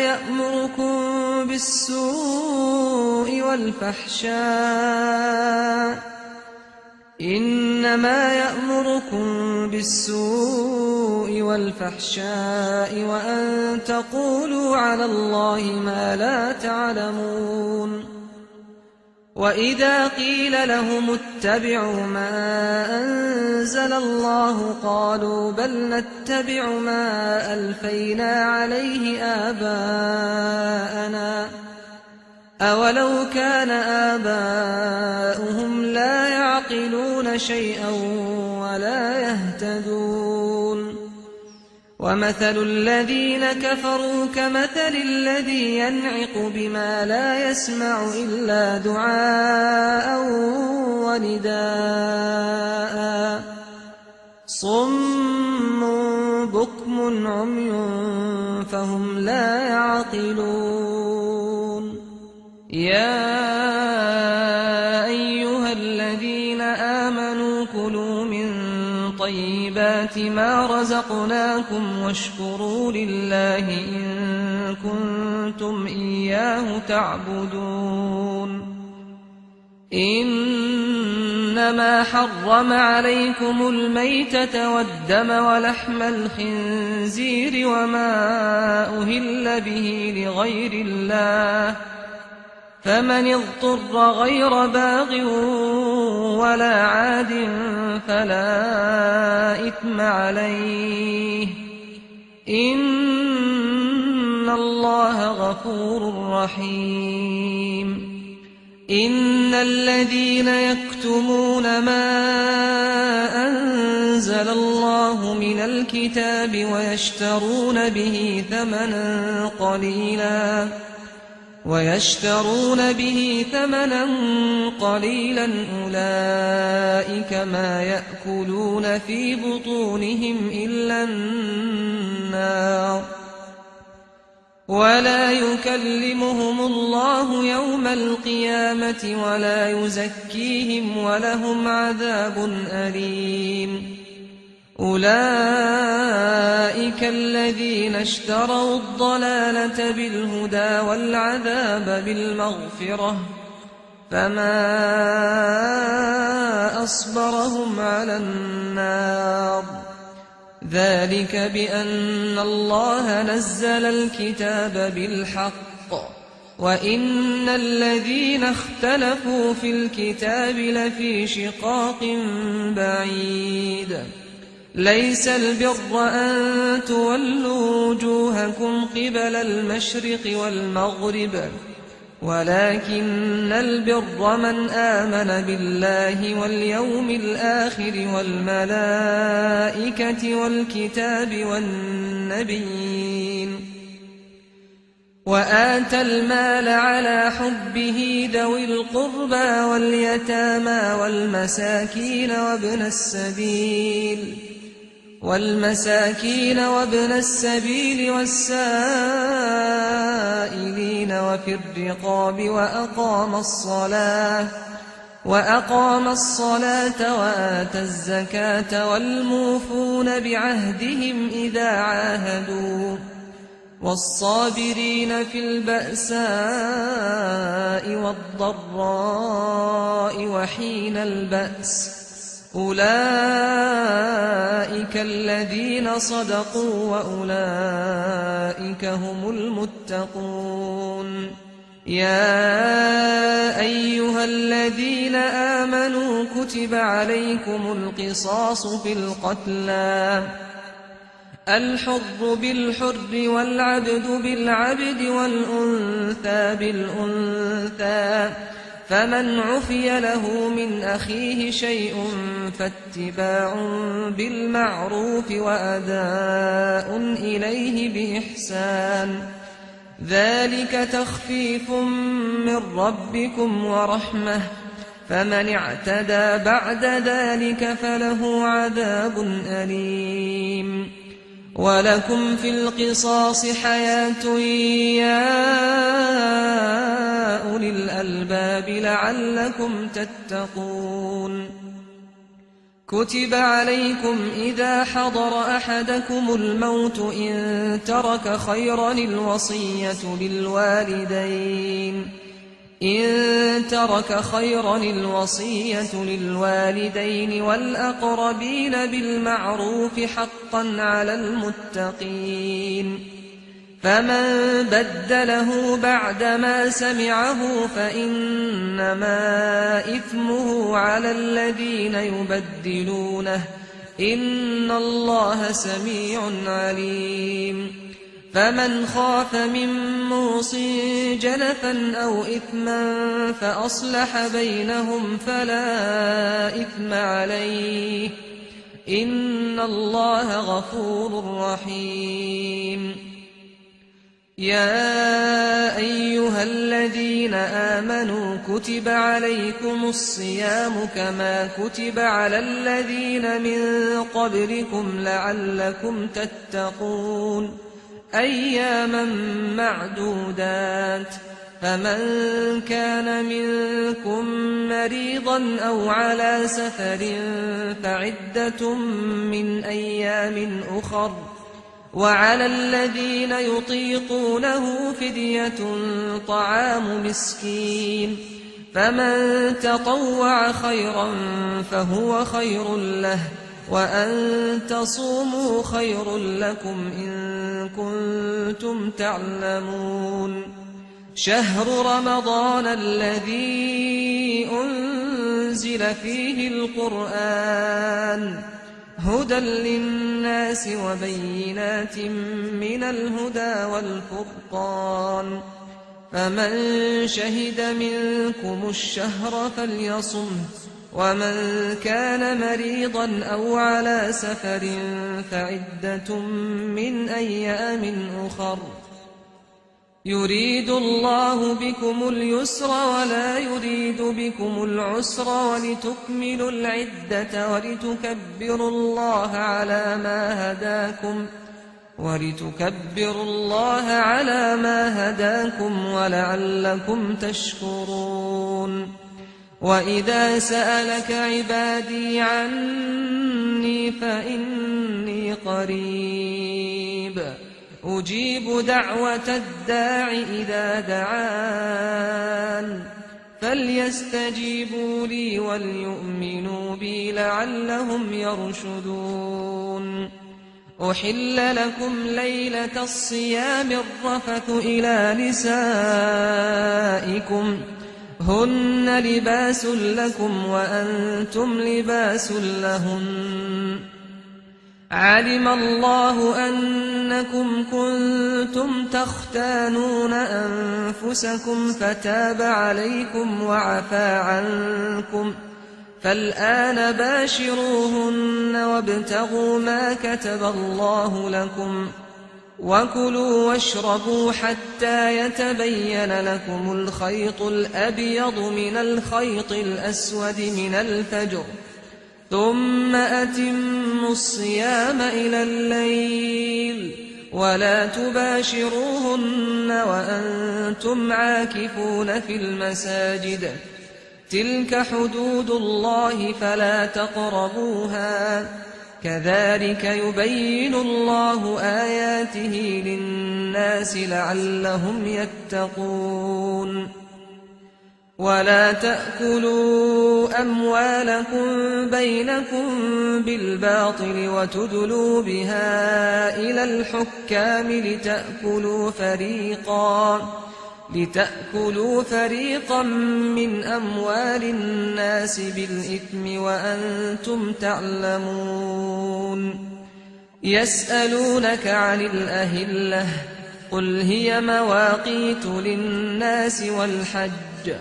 يأمركم بالسوء والفحشاء وأن تقولوا على الله ما لا تعلمون وإذا قيل لهم اتبعوا ما أنزل الله قالوا بل نتبع ما ألفينا عليه آباءنا أولو كان آباؤهم لا يعقلون شيئا ولا يهتدون ومثل الذين كفروا كمثل الذي ينعق بما لا يسمع إلا دعاء ونداء صم بكم عمي فهم لا يعقلون يا أيها الذين آمنوا كلوا من طيبات ما رزقناكم واشكروا لله إن كنتم إياه تعبدون إنما حرم عليكم الميتة والدم ولحم الخنزير وما أهل به لغير الله فمن اضطر غير باغ ولا عاد فلا إثم عليه إن الله غفور رحيم إن الذين يكتمون ما أنزل الله من الكتاب ويشترون به ثمنا قليلا أولئك ما يأكلون في بطونهم إلا النار ولا يكلمهم الله يوم القيامة ولا يزكيهم ولهم عذاب أليم أولئك الذين اشتروا الضلالة بالهدى والعذاب بالمغفرة فما أصبرهم على النار ذلك بأن الله نزل الكتاب بالحق وإن الذين اختلفوا في الكتاب لفي شقاق بعيد ليس البر أن تولوا وجوهكم قبل المشرق والمغرب ولكن البر من آمن بالله واليوم الآخر والملائكة والكتاب والنبيين وآتى المال على حبه ذوي القربى واليتامى والمساكين وابن السبيل والسائلين وفي الرقاب وأقام الصلاة وآتى الزكاة والموفون بعهدهم إذا عاهدوا والصابرين في البأساء والضراء وحين البأس أولئك الذين صدقوا وأولئك هم المتقون يا أيها الذين آمنوا كتب عليكم القصاص في القتلى الحر بالحر والعبد بالعبد والأنثى بالأنثى فمن عفي له من أخيه شيء فاتباع بالمعروف وأداء إليه بإحسان ذلك تخفيف من ربكم ورحمة فمن اعتدى بعد ذلك فله عذاب أليم ولكم في القصاص حياة يا أولي الألباب لعلكم تتقون كتب عليكم إذا حضر أحدكم الموت إن ترك خيرا الوصية للوالدين والأقربين بالمعروف حقا على المتقين فمن بدله بعدما سمعه فإنما إثمه على الذين يبدلونه إن الله سميع عليم فمن خاف من موص جنفا أو إثما فأصلح بينهم فلا إثم عليه إن الله غفور رحيم يا أيها الذين آمنوا كتب عليكم الصيام كما كتب على الذين من قبلكم لعلكم تتقون أياما معدودات فمن كان منكم مريضا أو على سفر فعدة من أيام أخر، وعلى الذين يطيقونه فدية طعام مسكين، فمن تطوع خيرا فهو خير له، وأن تصوموا خير لكم إن كنتم تعلمون. شهر رمضان الذي أنزل فيه القرآن هدى للناس وبينات من الهدى والفرقان، فمن شهد منكم الشهر فليصمه، ومن كان مريضا أو على سفر فعدة من أيام أخر، يريد الله بكم اليسر ولا يريد بكم العسر، ولتكملوا العدة ولتكبروا الله على ما هداكم ولعلكم تشكرون. وإذا سألك عبادي عني فإني قريب أجيب دعوة الداع إذا دعان، فليستجيبوا لي وليؤمنوا بي لعلهم يرشدون. أحل لكم ليلة الصيام الرفث إلى نسائكم هن لباس لكم وأنتم لباس لهن، علم الله أنكم كنتم تختانون أنفسكم فتاب عليكم وعفى عنكم، فالآن باشروهن وابتغوا ما كتب الله لكم، وكلوا واشربوا حتى يتبين لكم الخيط الأبيض من الخيط الأسود من الفجر، ثم أتموا الصيام إلى الليل، ولا تباشروهن وأنتم عاكفون في المساجد، تلك حدود الله فلا تقربوها، كذلك يبين الله آياته للناس لعلهم يتقون. ولا تأكلوا أموالكم بينكم بالباطل وتدلوا بها إلى الحكام لتأكلوا فريقا من أموال الناس بالإثم وأنتم تعلمون. يسألونك عن الأهلة قل هي مواقيت للناس والحج،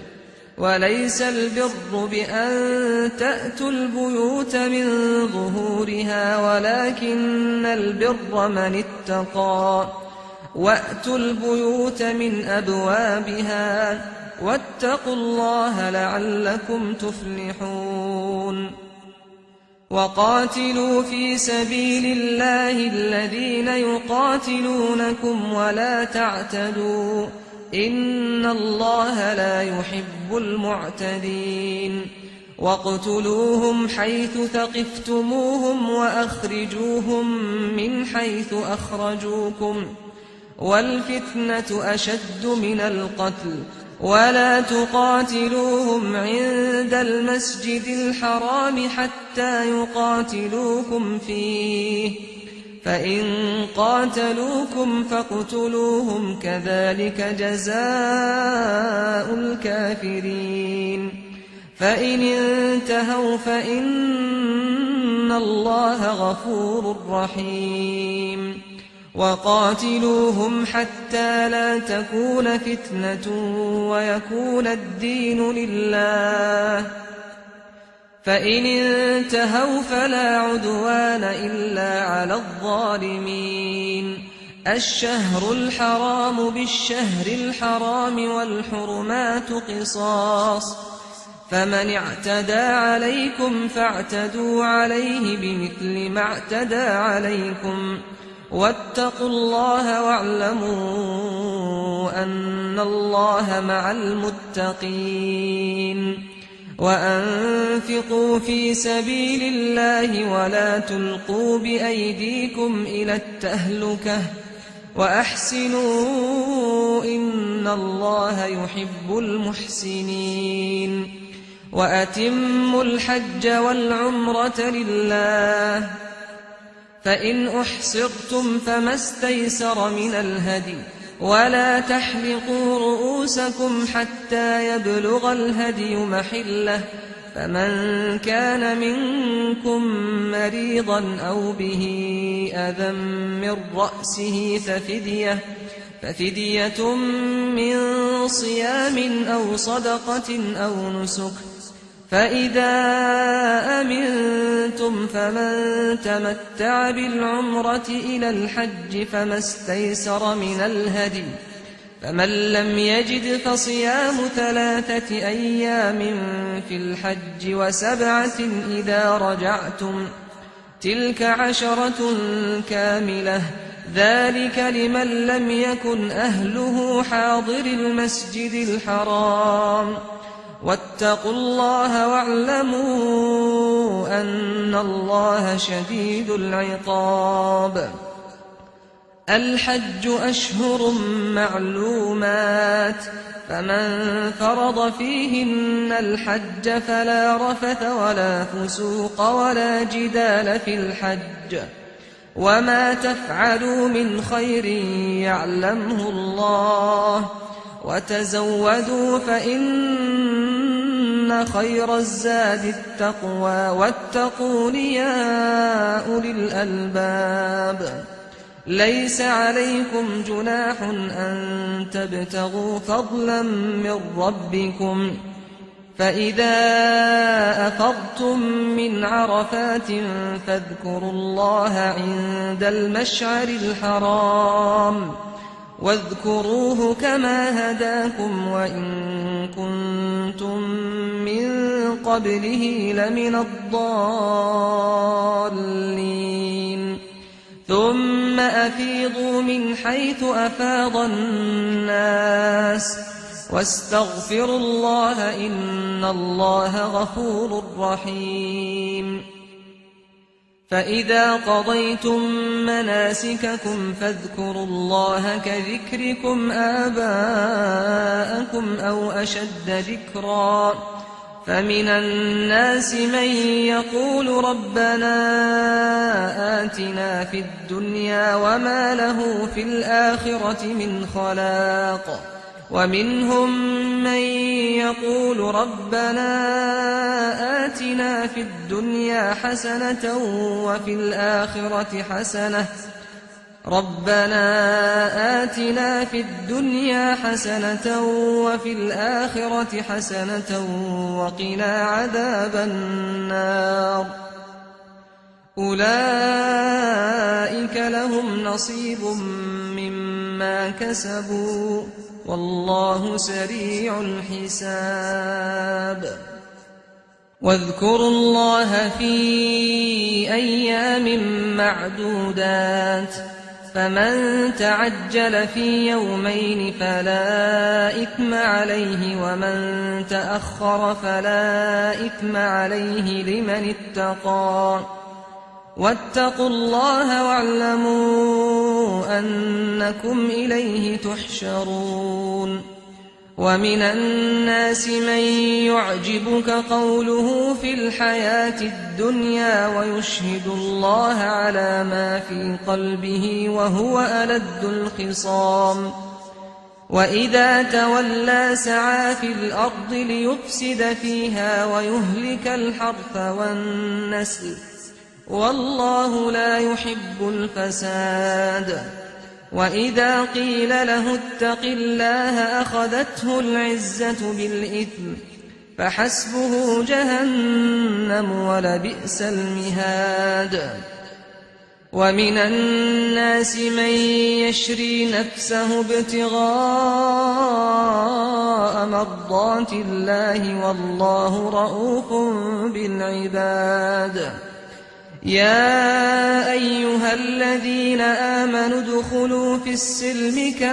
وليس البر بأن تأتوا البيوت من ظهورها ولكن البر من اتقى، وأتوا البيوت من أبوابها واتقوا الله لعلكم تفلحون. وقاتلوا في سبيل الله الذين يقاتلونكم ولا تعتدوا إن الله لا يحب المعتدين. واقتلوهم حيث ثقفتموهم وأخرجوهم من حيث أخرجوكم، والفتنة أشد من القتل، ولا تقاتلوهم عند المسجد الحرام حتى يقاتلوكم فيه، فإن قاتلوكم فاقتلوهم كذلك جزاء الكافرين. فإن انتهوا فإن الله غفور رحيم. وقاتلوهم حتى لا تكون فتنة ويكون الدين لله، فإن انتهوا فلا عدوان إلا على الظالمين. الشهر الحرام بالشهر الحرام والحرمات قصاص، فمن اعتدى عليكم فاعتدوا عليه بمثل ما اعتدى عليكم، واتقوا الله واعلموا أن الله مع المتقين وأنفقوا في سبيل الله ولا تلقوا بأيديكم إلى التهلكة وأحسنوا إن الله يحب المحسنين وأتموا الحج والعمرة لله فإن أحصرتم فما استيسر من الهدي ولا تحلقوا رؤوسكم حتى يبلغ الهدي محله فمن كان منكم مريضا أو به أذى من رأسه ففدية من صيام أو صدقة أو نسك فإذا أمنتم فمن تمتع بالعمرة إلى الحج فما استيسر من الهدي فمن لم يجد فصيام 3 أيام في الحج و7 إذا رجعتم تلك 10 كاملة ذلك لمن لم يكن أهله حاضر المسجد الحرام واتقوا الله واعلموا أن الله شديد العقاب الحج أشهر معلومات فمن فرض فيهن الحج فلا رفث ولا فسوق ولا جدال في الحج وما تفعلوا من خير يعلمه الله وتزودوا فإن خير الزاد التقوى واتقون يا أولي الألباب ليس عليكم جناح أن تبتغوا فضلا من ربكم فإذا أفضتم من عرفات فاذكروا الله عند المشعر الحرام واذكروه كما هداكم وإن كنتم من قبله لمن الضالين ثم أفيضوا من حيث أفاض الناس واستغفروا الله إن الله غفور رحيم فإذا قضيتم مناسككم فاذكروا الله كذكركم آباءكم أو أشد ذكرا فمن الناس من يقول ربنا آتنا في الدنيا وما له في الآخرة من خلاق ومنهم من يقول ربنا آتنا في الدنيا حسنة وفي الآخرة حسنة وفي الآخرة حسنة وقنا عذاب النار أولئك لهم نصيب مما كسبوا والله سريع الحساب واذكروا الله في أيام معدودات فمن تعجل في يومين فلا إثم عليه ومن تأخر فلا إثم عليه لمن اتقى واتقوا الله واعلموا أنكم إليه تحشرون ومن الناس من يعجبك قوله في الحياة الدنيا ويشهد الله على ما في قلبه وهو ألد الخصام وإذا تولى سعى في الأرض ليفسد فيها ويهلك الحرث والنسل والله لا يحب الفساد وإذا قيل له اتق الله أخذته العزة بالإثم فحسبه جهنم ولبئس المهاد ومن الناس من يشري نفسه ابتغاء مرضات الله والله رؤوف بالعباد يا أيها الذين آمنوا ادخلوا في السلم كافة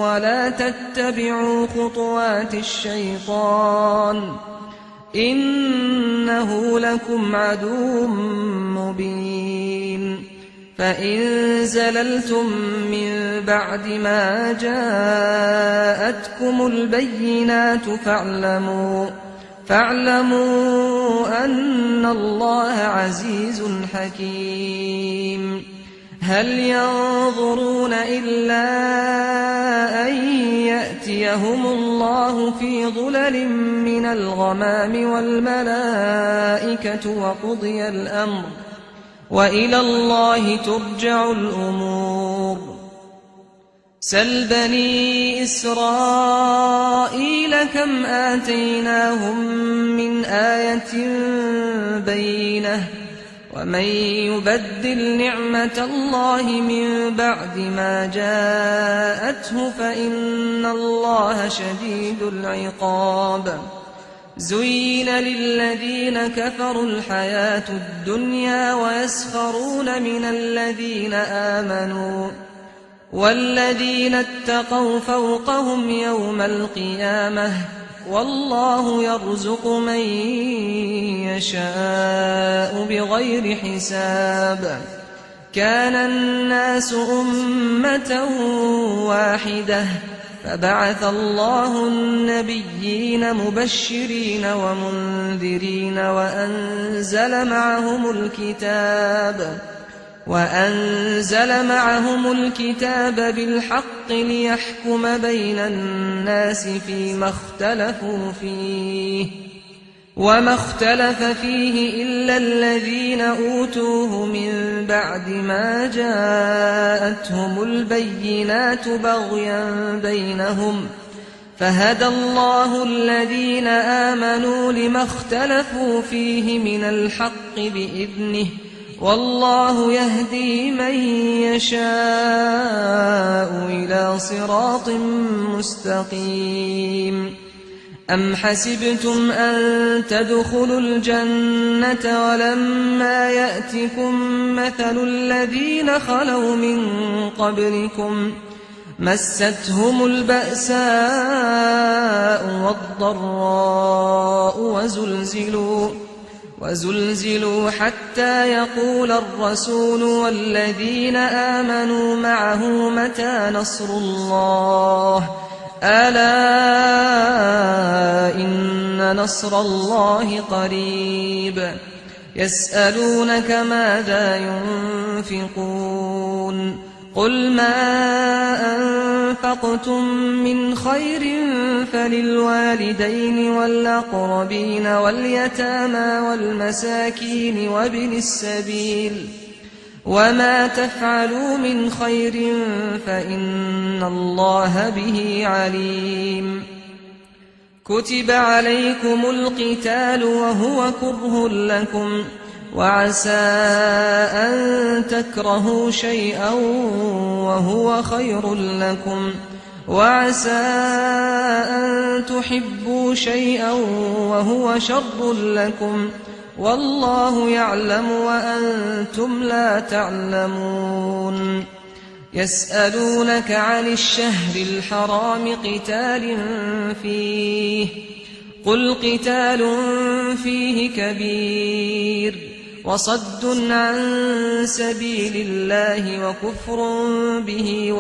ولا تتبعوا خطوات الشيطان إنه لكم عدو مبين فإن زللتم من بعد ما جاءتكم البينات فاعلموا أن الله عزيز حكيم هل ينظرون إلا أن يأتيهم الله في ظلل من الغمام والملائكة وقضي الأمر وإلى الله ترجع الأمور سل بني إسرائيل كم آتيناهم من آية بينة ومن يبدل نعمة الله من بعد ما جاءته فإن الله شديد العقاب زين للذين كفروا الحياة الدنيا ويسخرون من الذين آمنوا والذين اتقوا فوقهم يوم القيامة والله يرزق من يشاء بغير حساب كان الناس أمة واحدة فبعث الله النبيين مبشرين ومنذرين وأنزل معهم الكتاب بالحق ليحكم بين الناس فيما اختلفوا فيه وما اختلف فيه إلا الذين أوتوه من بعد ما جاءتهم البينات بغيا بينهم فهدى الله الذين آمنوا لما اختلفوا فيه من الحق بإذنه والله يهدي من يشاء إلى صراط مستقيم أم حسبتم أن تدخلوا الجنة ولما يأتكم مثل الذين خلوا من قبلكم مستهم البأساء والضراء وزلزلوا حتى يقول الرسول والذين آمنوا معه متى نصر الله ألا إن نصر الله قريب يسألونك ماذا ينفقون قل ما أنفقتم من خير فللوالدين والأقربين واليتامى والمساكين وابن السبيل وما تفعلوا من خير فإن الله به عليم كتب عليكم القتال وهو كره لكم وعسى أن تكرهوا شيئا وهو خير لكم وعسى أن تحبوا شيئا وهو شر لكم والله يعلم وأنتم لا تعلمون يسألونك عن الشهر الحرام قتال فيه قل قتال فيه كبير وصد عن سبيل الله وكفر به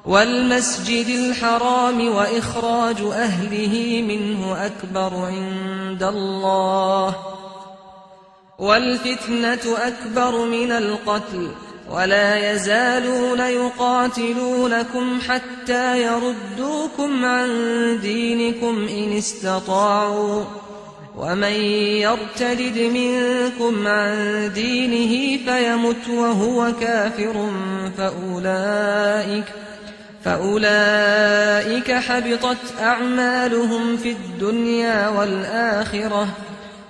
والمسجد الحرام وإخراج أهله منه أكبر عند الله والفتنة أكبر من القتل ولا يزالون يقاتلونكم حتى يردوكم عن دينكم إن استطاعوا ومن يرتد منكم عن دينه فيمت وهو كافر فأولئك حبطت أعمالهم في الدنيا والآخرة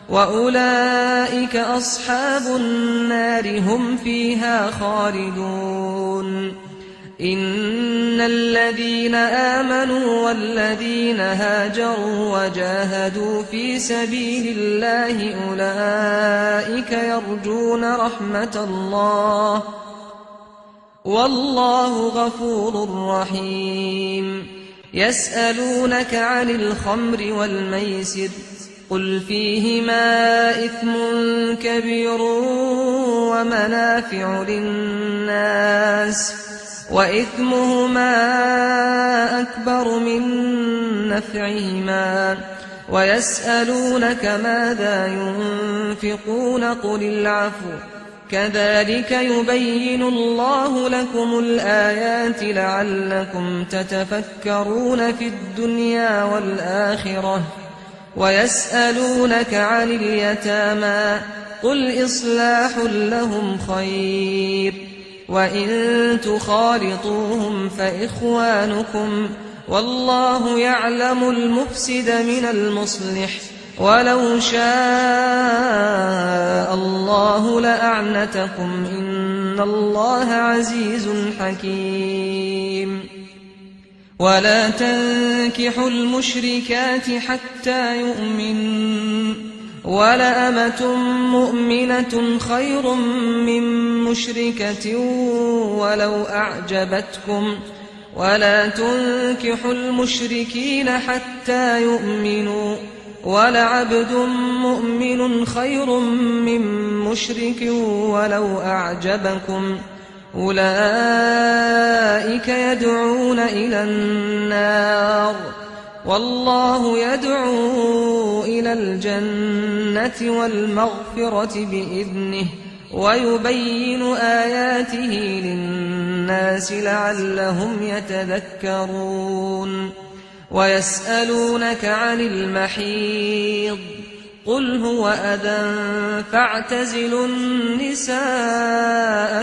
وأولئك أصحاب النار هم فيها خالدون إن الذين آمنوا والذين هاجروا وجاهدوا في سبيل الله أولئك يرجون رحمة الله والله غفور رحيم يسألونك عن الخمر والميسر قل فيهما إثم كبير ومنافع للناس وإثمهما أكبر من نفعهما ويسألونك ماذا ينفقون قل العفو كذلك يبين الله لكم الآيات لعلكم تتفكرون في الدنيا والآخرة ويسألونك عن اليتامى قل إصلاح لهم خير وإن تخالطوهم فإخوانكم والله يعلم المفسد من المصلح ولو شاء الله لأعنتكم إن الله عزيز حكيم ولا تنكحوا المشركات حتى يؤمنوا ولأمة مؤمنة خير من مشركة ولو أعجبتكم ولا تنكحوا المشركين حتى يؤمنوا ولعبد مؤمن خير من مشرك ولو أعجبكم أولئك يدعون إلى النار والله يدعو إلى الجنة والمغفرة بإذنه ويبين آياته للناس لعلهم يتذكرون ويسألونك عن المحيض قل هو أذى فاعتزلوا النساء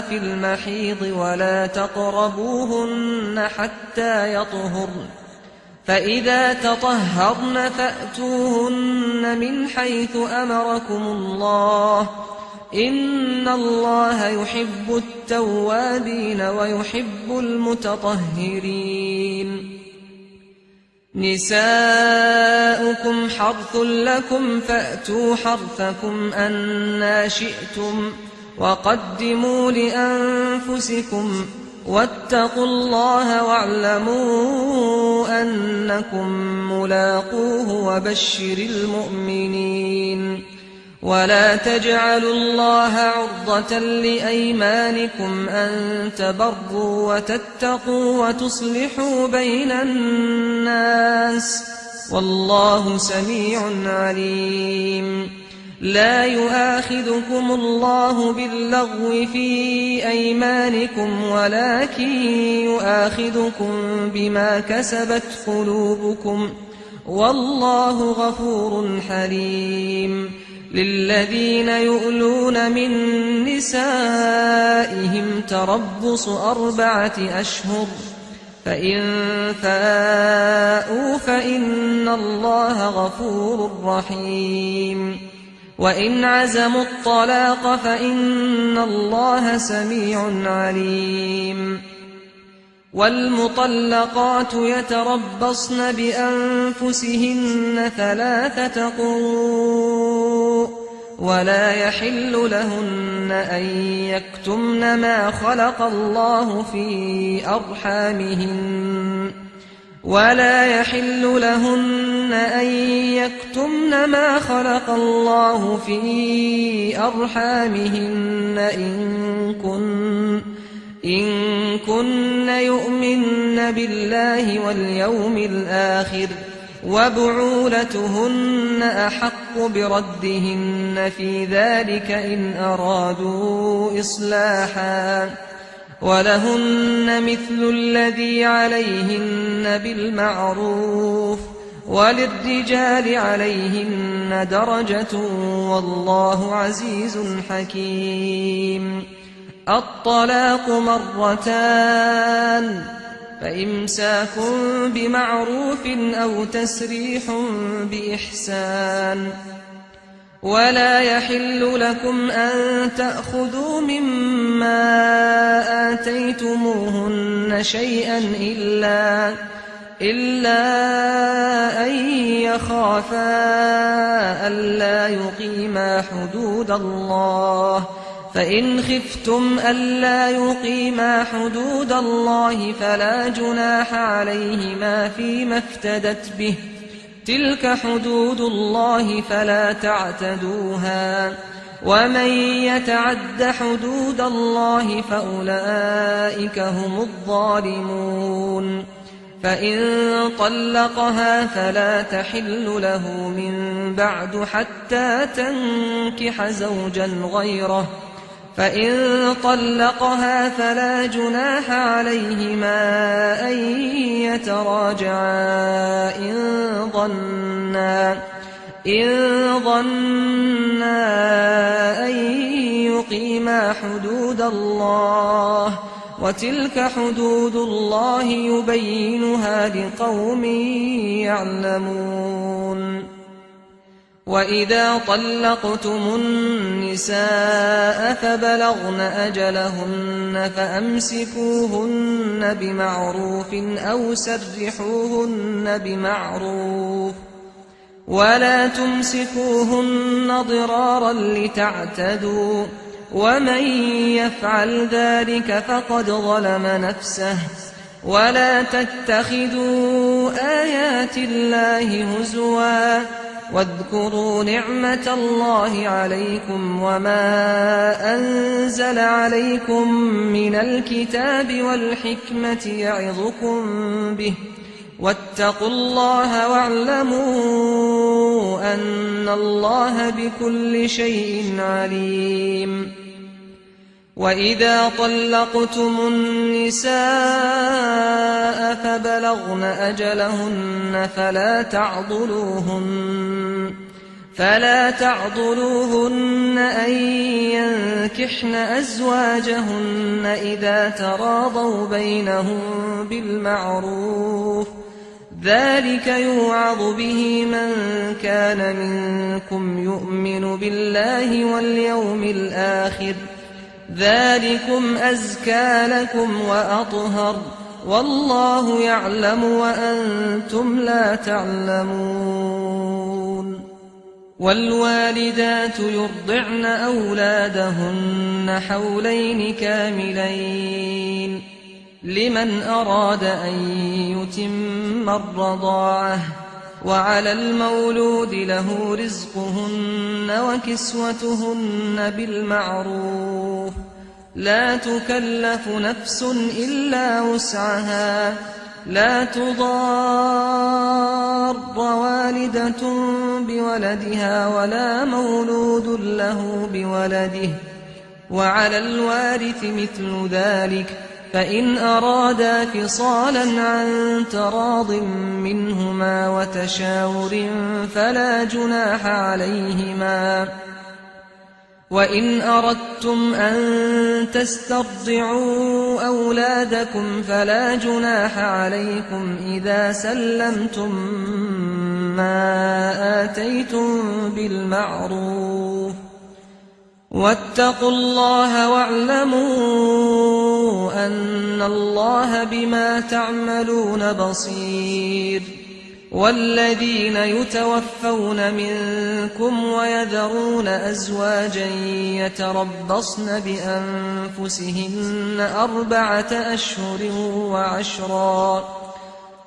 في المحيض ولا تقربوهن حتى يطهرن فإذا تطهرن فأتوهن من حيث أمركم الله إن الله يحب التوابين ويحب المتطهرين نساؤكم حرث لكم فأتوا حرثكم أنا شئتم وقدموا لأنفسكم واتقوا الله واعلموا أنكم ملاقوه وبشر المؤمنين ولا تجعلوا الله عرضة لأيمانكم أن تبروا وتتقوا وتصلحوا بين الناس والله سميع عليم لا يؤاخذكم الله باللغو في أيمانكم ولكن يؤاخذكم بما كسبت قلوبكم والله غفور حليم للذين يؤلون من نسائهم تربص 4 أشهر فإن فاءوا فإن الله غفور رحيم وإن عزموا الطلاق فإن الله سميع عليم والمطلقات يتربصن بأنفسهن 3 قروء ولا يحل لهن أن يكتمن ما خلق الله في أرحامهن إن كن يؤمن بالله واليوم الآخر وبعولتهن أحق بردهن في ذلك إن أرادوا إصلاحا ولهن مثل الذي عليهن بالمعروف وللرجال عليهن درجة والله عزيز حكيم الطلاق 2 فإمساك بمعروف أو تسريح بإحسان ولا يحل لكم أن تأخذوا مما آتيتموهن شيئا إلا أن يخافا ألا يقيما حدود الله، فإن خفتم ألا يقيما حدود الله فلا جناح عليهما فيما افتدت به، تلك حدود الله فلا تعتدوها، ومن يتعد حدود الله فأولئك هم الظالمون. فإن طلقها فلا تحل له من بعد حتى تنكح زوجا غيره، فإن طلقها فلا جناح عليهما أن يتراجعا إن ظنا أن يقيما حدود الله، وتلك حدود الله يبينها لقوم يعلمون. وإذا طلقتم النساء فبلغن أجلهن فأمسكوهن بمعروف أو سرحوهن بمعروف، ولا تمسكوهن ضرارا لتعتدوا، ومن يفعل ذلك فقد ظلم نفسه. ولا تتخذوا آيات الله هزوا، واذكروا نعمة الله عليكم وما أنزل عليكم من الكتاب والحكمة يعظكم به، واتقوا الله واعلموا أن الله بكل شيء عليم. وإذا طلقتم النساء فبلغن أجلهن فلا تعضلوهن أن ينكحن أزواجهن إذا تراضوا بينهم بالمعروف، ذلك يوعظ به من كان منكم يؤمن بالله واليوم الآخر، ذلكم أزكى لكم وأطهر، والله يعلم وأنتم لا تعلمون. والوالدات يرضعن أولادهن حولين كاملين لمن أراد أن يتم الرضاعة، وعلى المولود له رزقهن وكسوتهن بالمعروف، لا تكلف نفس إلا وسعها، لا تضار والدة بولدها ولا مولود له بولده، وعلى الوارث مثل ذلك، فإن أرادا فصالا عن تراض منهما وتشاور فلا جناح عليهما. وإن أردتم أن تسترضعوا أولادكم فلا جناح عليكم إذا سلمتم ما آتيتم بالمعروف، واتقوا الله واعلموا أن الله بما تعملون بصير. والذين يتوفون منكم ويذرون أزواجا يتربصن بأنفسهن 4 أشهر وعشرا،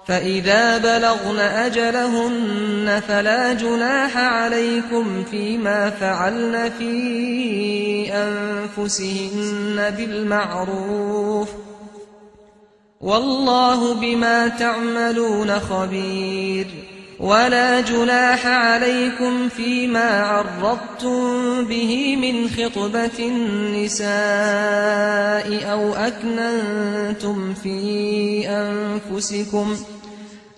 فإذا بلغن أجلهن فلا جناح عليكم فيما فعلن في أنفسهن بالمعروف، والله بما تعملون خبير. ولا جناح عليكم فيما عرضتم به من خطبة النساء أو أكننتم في أنفسكم،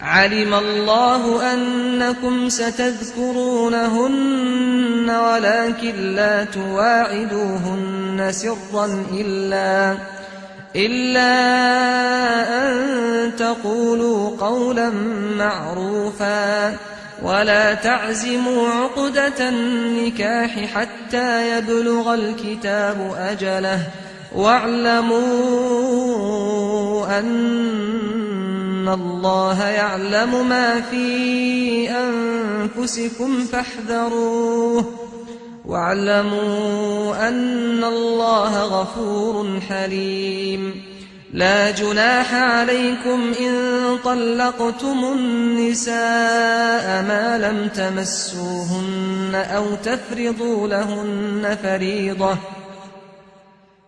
علم الله أنكم ستذكرونهن ولكن لا تواعدوهن سرا إلا أن تقولوا قولا معروفا، ولا تعزموا عقدة النكاح حتى يبلغ الكتاب أجله واعلموا أن الله يعلم ما في أنفسكم فاحذروه واعلموا أن الله غفور حليم لا جناح عليكم إن طلقتم النساء ما لم تمسوهن أو تفرضوا لهن فريضة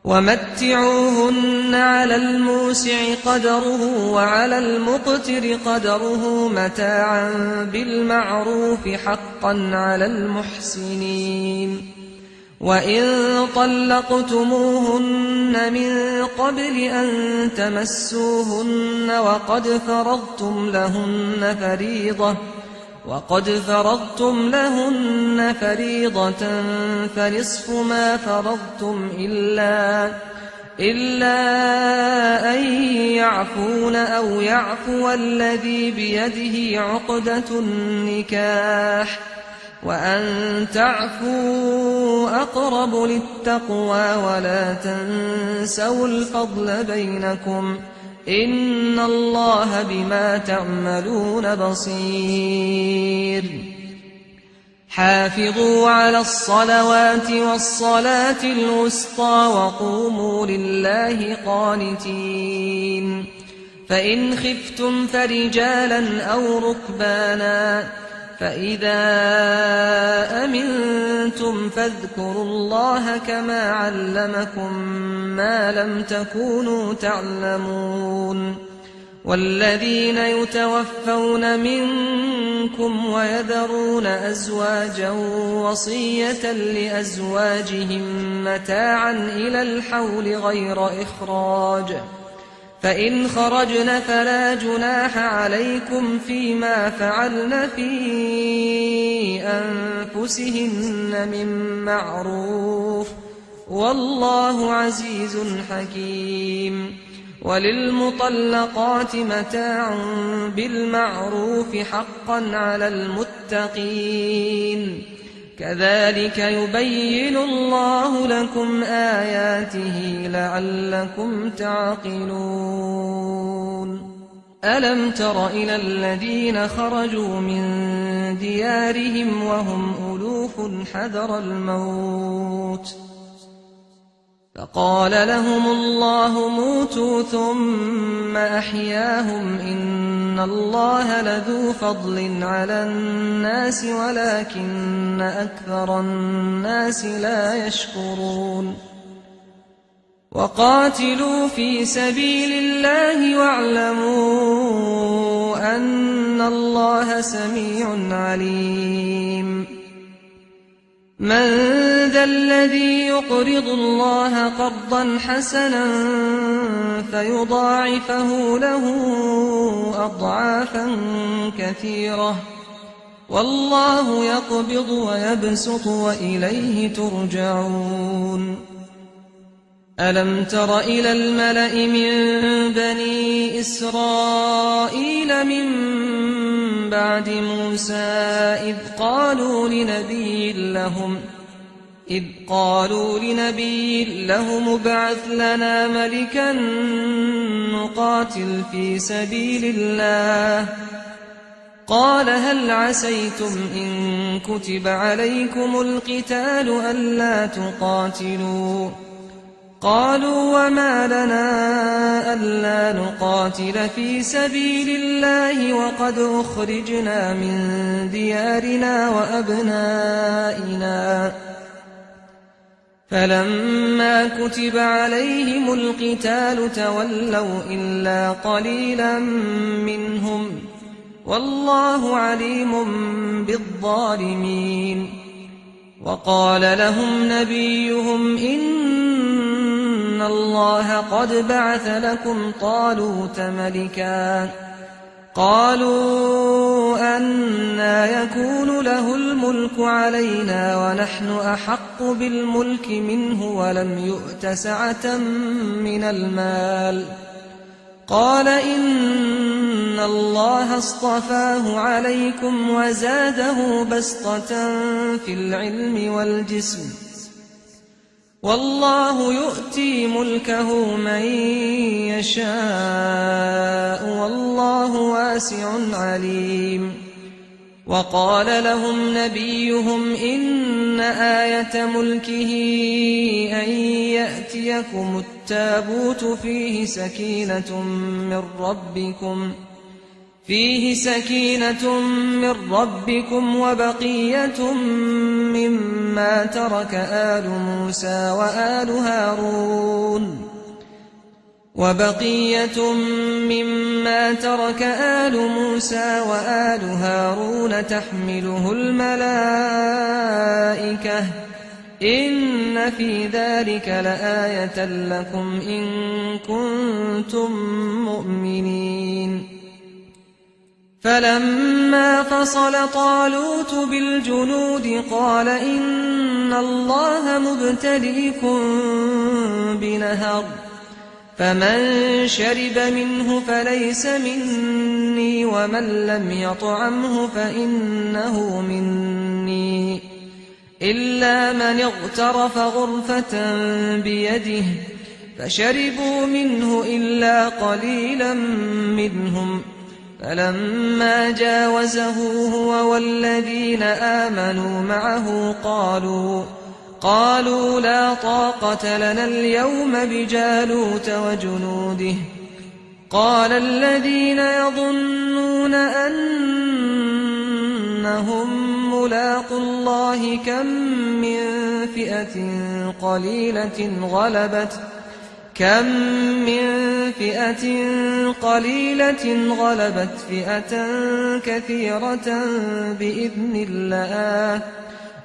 ومتعوهن على الموسع قدره وعلى المقتر قدره متاعا بالمعروف حقا على المحسنين وإن طلقتموهن من قبل أن تمسوهن وقد فرضتم لهن فريضة فنصف ما فرضتم إلا أن يعفون أو يعفو الذي بيده عقدة النكاح وأن تعفوا أقرب للتقوى ولا تنسوا الفضل بينكم إن الله بما تعملون بصير حافظوا على الصلوات والصلاة الوسطى وقوموا لله قانتين فإن خفتم فرجالا أو ركبانا فإذا أمنتم فاذكروا الله كما علمكم ما لم تكونوا تعلمون والذين يتوفون منكم ويذرون أزواجا وصية لأزواجهم متاعا إلى الحول غير إخراج فإن خرجن فلا جناح عليكم فيما فعلن في أنفسهن من معروف والله عزيز حكيم وللمطلقات متاع بالمعروف حقا على المتقين كذلك يبين الله لكم آياته لعلكم تعقلون ألم تر إلى الذين خرجوا من ديارهم وهم ألوف حذر الموت فقال لهم الله موتوا ثم أحياهم إن الله لذو فضل على الناس ولكن أكثر الناس لا يشكرون وقاتلوا في سبيل الله واعلموا أن الله سميع عليم من ذا الذي يقرض الله قرضا حسنا فيضاعفه له أضعافا كثيرة والله يقبض ويبسط وإليه ترجعون ألم تر إلى الملأ من بني إسرائيل من بعد موسى إذ قالوا لنبي لهم ابعث لنا ملكا نقاتل في سبيل الله قال هل عسيتم إن كتب عليكم القتال ألا تقاتلوا قالوا وما لنا ألا نقاتل في سبيل الله وقد أخرجنا من ديارنا وأبنائنا فلما كتب عليهم القتال تولوا إلا قليلا منهم والله عليم بالظالمين وقال لهم نبيهم إن الله قد بعث لكم طالوت ملكا قالوا أنى يكون له الملك علينا ونحن أحق بالملك منه ولم يؤت سعة من المال قال إن إن الله اصطفاه عليكم وزاده بسطة في العلم والجسم والله يؤتي ملكه من يشاء والله واسع عليم. وقال لهم نبيهم إن آية ملكه أن يأتيكم التابوت فيه سكينة من ربكم وبقية مما ترك آل موسى وآل هارون تحمله الملائكة إن في ذلك لآية لكم إن كنتم مؤمنين. فلما فصل طالوت بالجنود قال إن الله مبتليكم بنهر فمن شرب منه فليس مني ومن لم يطعمه فإنه مني إلا من اغترف غرفة بيده فشربوا منه إلا قليلا منهم فلما جاوزه هو والذين آمنوا معه قالوا لا طاقة لنا اليوم بجالوت وجنوده. قال الذين يظنون أنهم ملاقو الله كم من فئة قليلة غلبت فئة كثيرة بإذن الله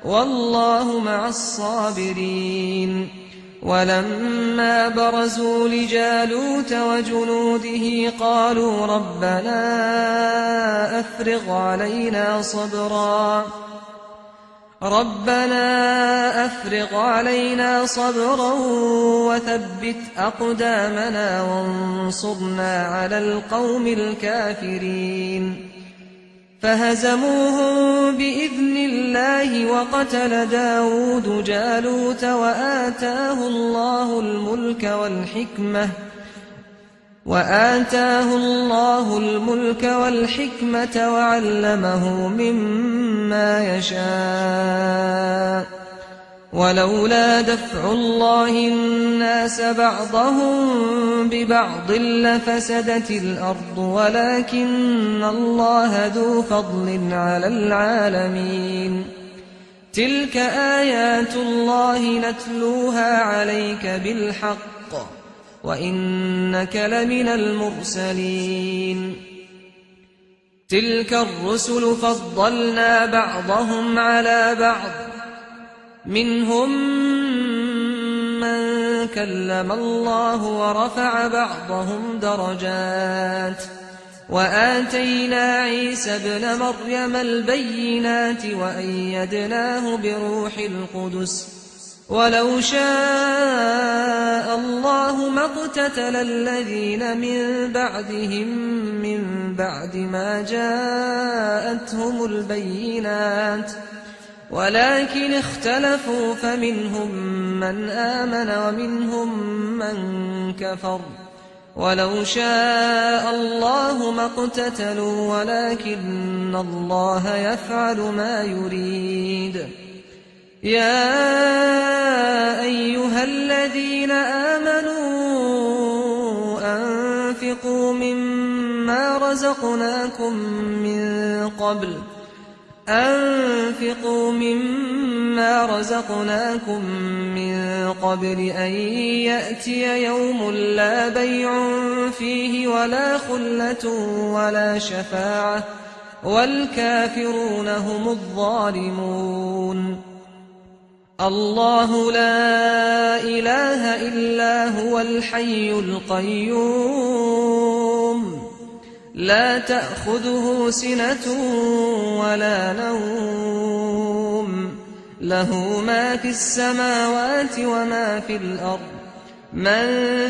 والله مع الصابرين. ولما برزوا لجالوت وجنوده قالوا ربنا أفرغ علينا صبرا وثبت أقدامنا وانصرنا على القوم الكافرين. فهزموهم بإذن الله وقتل داود جالوت وآتاه الله الملك والحكمة وعلمه مما يشاء. ولولا دفع الله الناس بعضهم ببعض لفسدت الأرض ولكن الله ذو فضل على العالمين. تلك آيات الله نتلوها عليك بالحق وإنك لمن المرسلين. تلك الرسل فضلنا بعضهم على بعض منهم من كلم الله ورفع بعضهم درجات وآتينا عيسى ابن مريم البينات وأيدناه بروح القدس ولو شاء الله ما اقتتل الذين من بعدهم من بعد ما جاءتهم البينات ولكن اختلفوا فمنهم من آمن ومنهم من كفر ولو شاء الله ما اقتتلوا ولكن الله يفعل ما يريد. يا أيها الذين آمنوا أنفقوا مما رزقناكم من قبل أن يأتي يوم لا بيع فيه ولا خلة ولا شفاعة والكافرون هم الظالمون. الله لا إله إلا هو الحي القيوم لا تأخذه سنة ولا نوم له ما في السماوات وما في الأرض من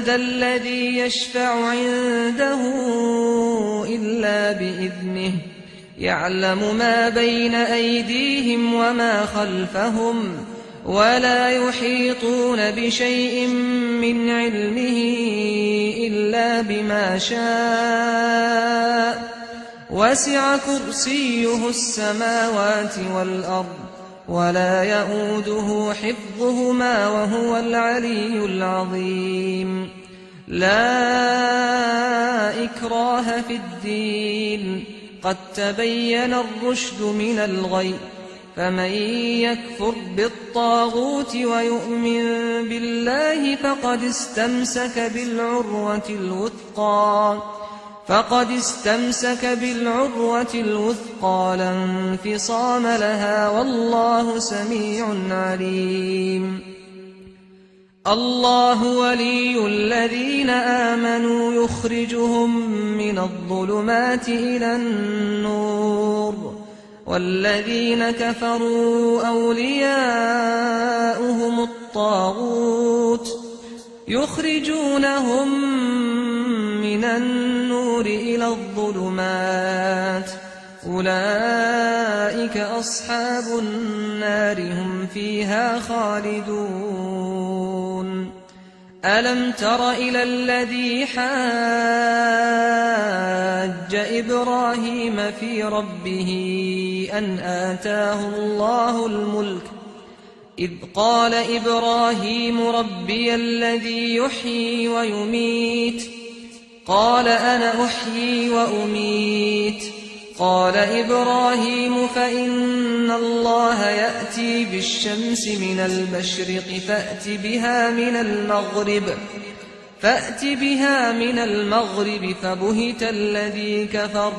ذا الذي يشفع عنده إلا بإذنه يعلم ما بين أيديهم وما خلفهم ولا يحيطون بشيء من علمه إلا بما شاء وسع كرسيه السماوات والأرض ولا يئوده حفظهما وهو العلي العظيم لا إكراه في الدين قد تبين الرشد من الغي فمن يكفر بالطاغوت ويؤمن بالله فقد استمسك بالعروة الوثقى لا انفصام لها والله سميع عليم الله ولي الذين آمنوا يخرجهم من الظلمات إلى النور والذين كفروا أولياؤهم الطاغوت يخرجونهم من النور إلى الظلمات أولئك أصحاب النار هم فيها خالدون ألم تر إلى الذي حاج إبراهيم في ربه أن آتاه الله الملك إذ قال إبراهيم ربي الذي يحيي ويميت قال أنا أحيي وأميت قال إبراهيم فإن الله يأتي بالشمس من المشرق فأت بها من المغرب فبهت الذي كفر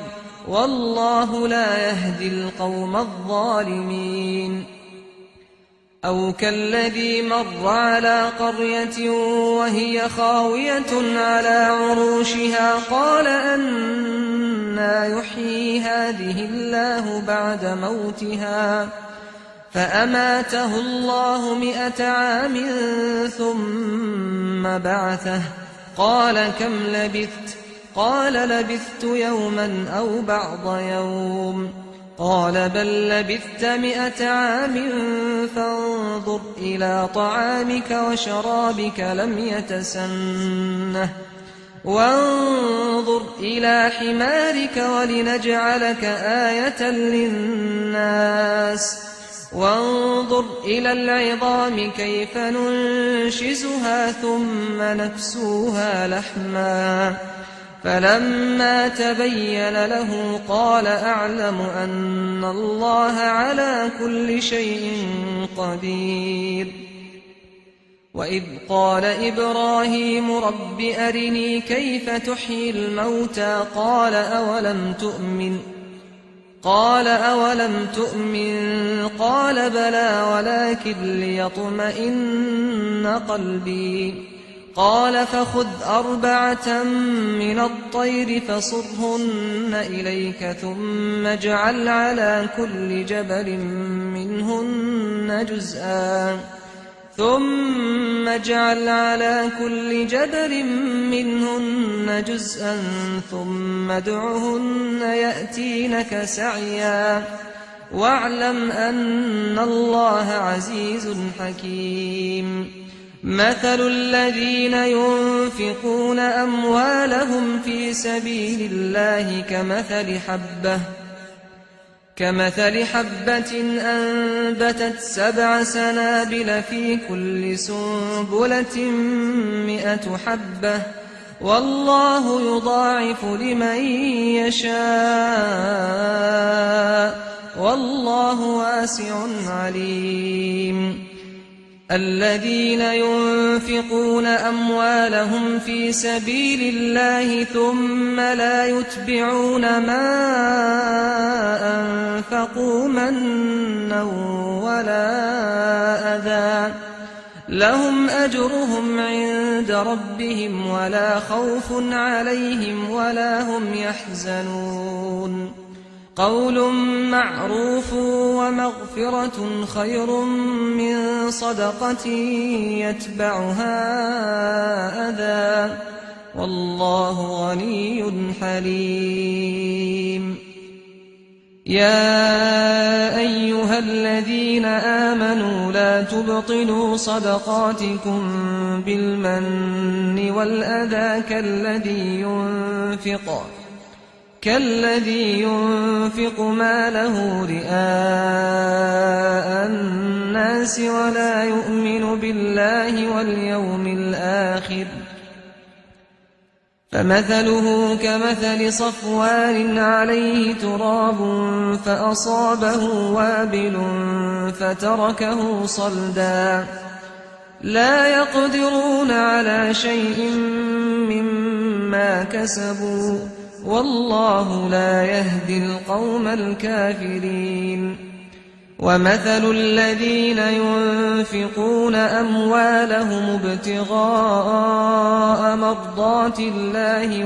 والله لا يهدي القوم الظالمين أو كالذي مر على قرية وهي خاوية على عروشها قال أنى يحيي هذه الله بعد موتها فأماته الله 100 عام ثم بعثه قال كم لبثت قال لبثت يوما أو بعض يوم قال بل لبثت 100 عام فانظر إلى طعامك وشرابك لم يتسنه وانظر إلى حمارك ولنجعلك آية للناس وانظر إلى العظام كيف ننشزها ثم نكسوها لحما فلما تبين له قال أعلم أن الله على كل شيء قدير وإذ قال إبراهيم رب أرني كيف تحيي الموتى قال أولم تؤمن قال بلى ولكن ليطمئن قلبي قال فخذ 4 من الطير فصرهن إليك ثم اجعل على كل جبل منهن جزءا ثم ادعهن يأتينك سعيا واعلم أن الله عزيز حكيم مثل الذين ينفقون أموالهم في سبيل الله كمثل حبة أنبتت 7 سنابل في كل سنبلة 100 حبة والله يضاعف لمن يشاء والله واسع عليم الذين ينفقون أموالهم في سبيل الله ثم لا يتبعون ما أنفقوا منا ولا أذى لهم أجرهم عند ربهم ولا خوف عليهم ولا هم يحزنون قول معروف ومغفرة خير من صدقة يتبعها أذى والله غني حليم يا أيها الذين آمنوا لا تبطلوا صدقاتكم بالمن والأذى كالذي ينفق ماله رئاء الناس ولا يؤمن بالله واليوم الآخر فمثله كمثل صفوان عليه تراب فأصابه وابل فتركه صلدا لا يقدرون على شيء مما كسبوا والله لا يهدي القوم الكافرين ومثل الذين ينفقون أموالهم ابتغاء مرضات الله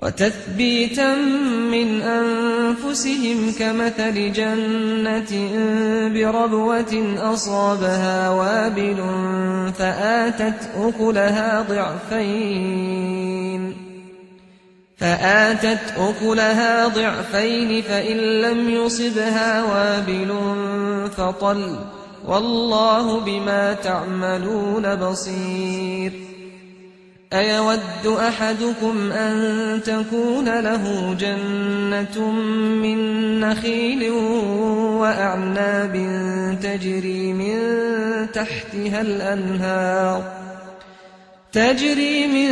وتثبيتا من أنفسهم كمثل جنة بربوة أصابها وابل فآتت أكلها ضعفين فإن لم يصبها وابل فطل والله بما تعملون بصير أيود أحدكم أن تكون له جنة من نخيل وأعناب تجري من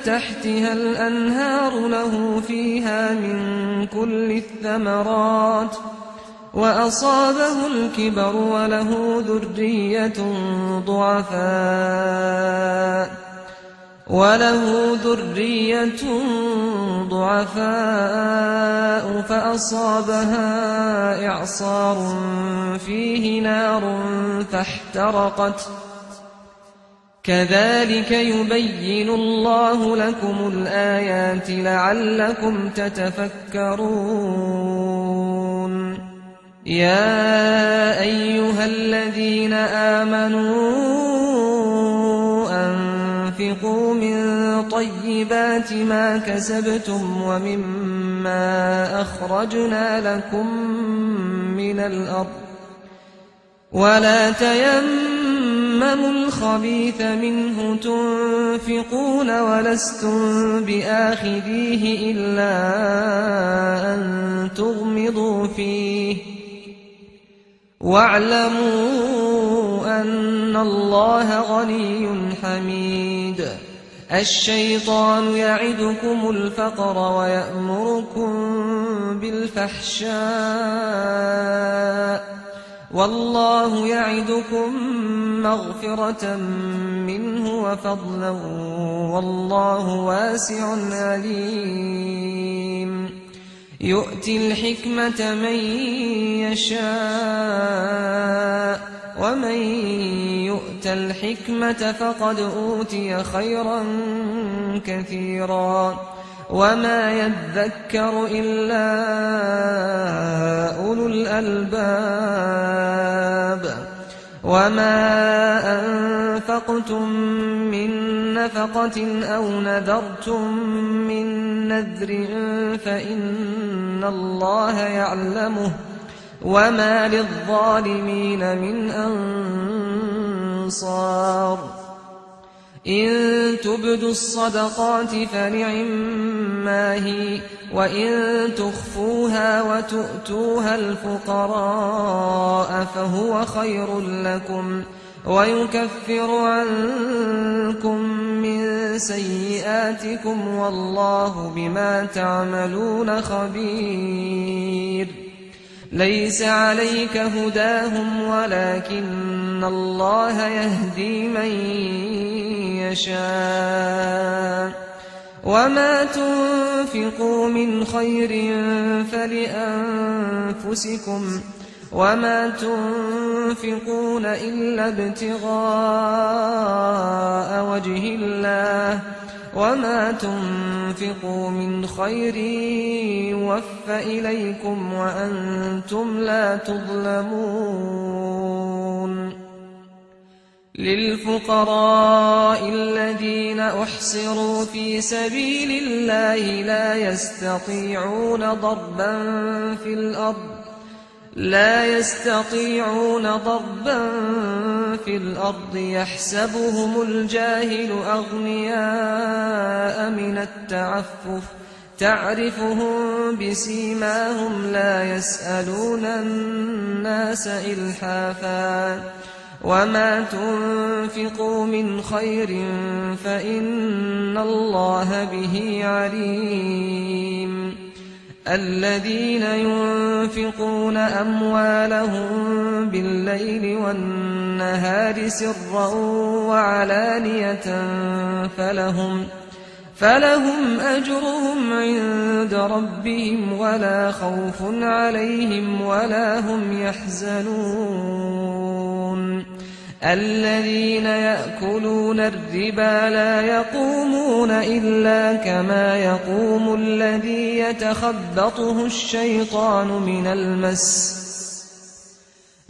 تحتها الأنهار له فيها من كل الثمرات وأصابه الكبر وله ذرية ضعفاء فأصابها إعصار فيه نار فاحترقت كذلك يبين الله لكم الآيات لعلكم تتفكرون يا أيها الذين آمنوا أنفقوا من طيبات ما كسبتم ومما أخرجنا لكم من الأرض ولا تيمموا الخبيث منه تنفقون ولستم بآخذيه إلا أن تغمضوا فيه واعلموا أن الله غني حميد الشيطان يعدكم الفقر ويأمركم بالفحشاء والله يعدكم مغفرة منه وفضلا والله واسع عليم يؤتي الحكمة من يشاء ومن يؤت الحكمة فقد أوتي خيرا كثيرا وما يذكر إلا أولو الألباب وما أنفقتم من نفقة أو نذرتم من نذر فإن الله يعلمه وما للظالمين من أنصار إن تبدوا الصدقات فنعما هي وإن تخفوها وتؤتوها الفقراء فهو خير لكم ويكفر عنكم من سيئاتكم والله بما تعملون خبير ليس عليك هداهم ولكن الله يهدي من يشاء وما تنفقوا من خير فلأنفسكم وما تنفقون إلا ابتغاء وجه الله وما تنفقوا من خير يوف إليكم وأنتم لا تظلمون للفقراء الذين أحصروا في سبيل الله لا يستطيعون ضربا في الأرض يحسبهم الجاهل أغنياء من التعفف تعرفهم بسيماهم لا يسألون الناس إلحافا وما تنفقوا من خير فإن الله به عليم الذين ينفقون أموالهم بالليل والنهار سرا وعلانية فلهم أجرهم عند ربهم ولا خوف عليهم ولا هم يحزنون الذين يأكلون الربا لا يقومون إلا كما يقوم الذي يتخبطه الشيطان من المس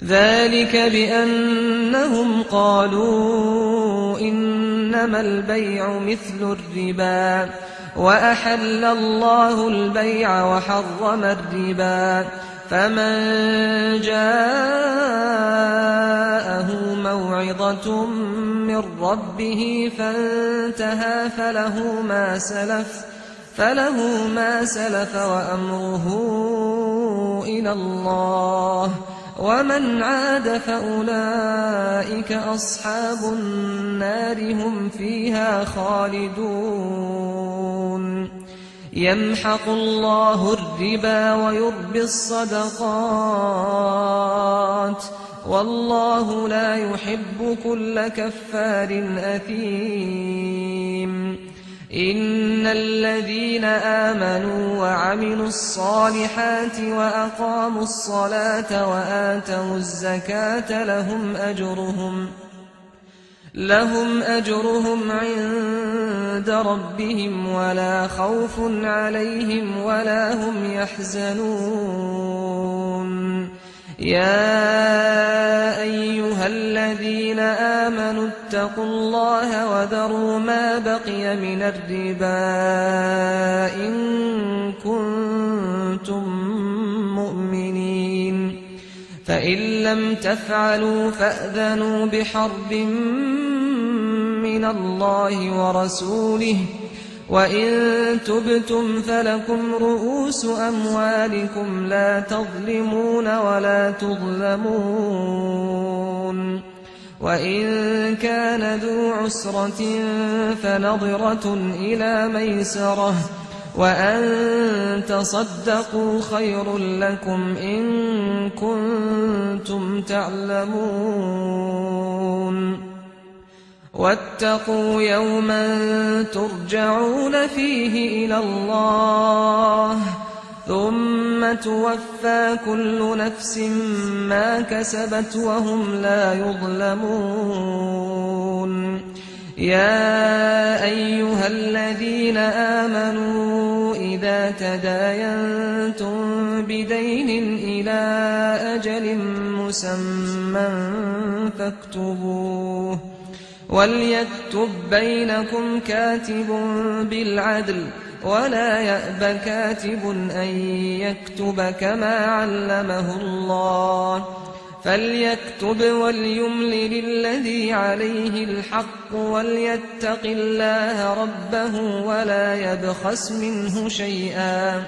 ذلك بأنهم قالوا إنما البيع مثل الربا وأحل الله البيع وحرم الربا فمن جاءه موعظة من ربه فانتهى فله ما سلف وأمره إلى الله ومن عاد فأولئك أصحاب النار هم فيها خالدون يمحق الله الربا ويربي الصدقات والله لا يحب كل كفار أثيم إن الذين آمنوا وعملوا الصالحات وأقاموا الصلاة وآتوا الزكاة لهم أجرهم عند ربهم ولا خوف عليهم ولا هم يحزنون يا أيها الذين آمنوا اتقوا الله وذروا ما بقي من الربا إن كنتم مؤمنين فإن لم تفعلوا فأذنوا بحرب من الله ورسوله وإن تبتم فلكم رؤوس أموالكم لا تظلمون ولا تظلمون وإن كان ذو عسرة فنظرة إلى ميسرة وأن تصدقوا خير لكم إن كنتم تعلمون واتقوا يوما ترجعون فيه إلى الله ثم توفى كل نفس ما كسبت وهم لا يظلمون يا أيها الذين آمنوا إذا تداينتم بدين إلى أجل مسمى فاكتبوه وليكتب بينكم كاتب بالعدل ولا يأب كاتب أن يكتب كما علمه الله فليكتب وليملل الذي عليه الحق وليتق الله ربه ولا يبخس منه شيئا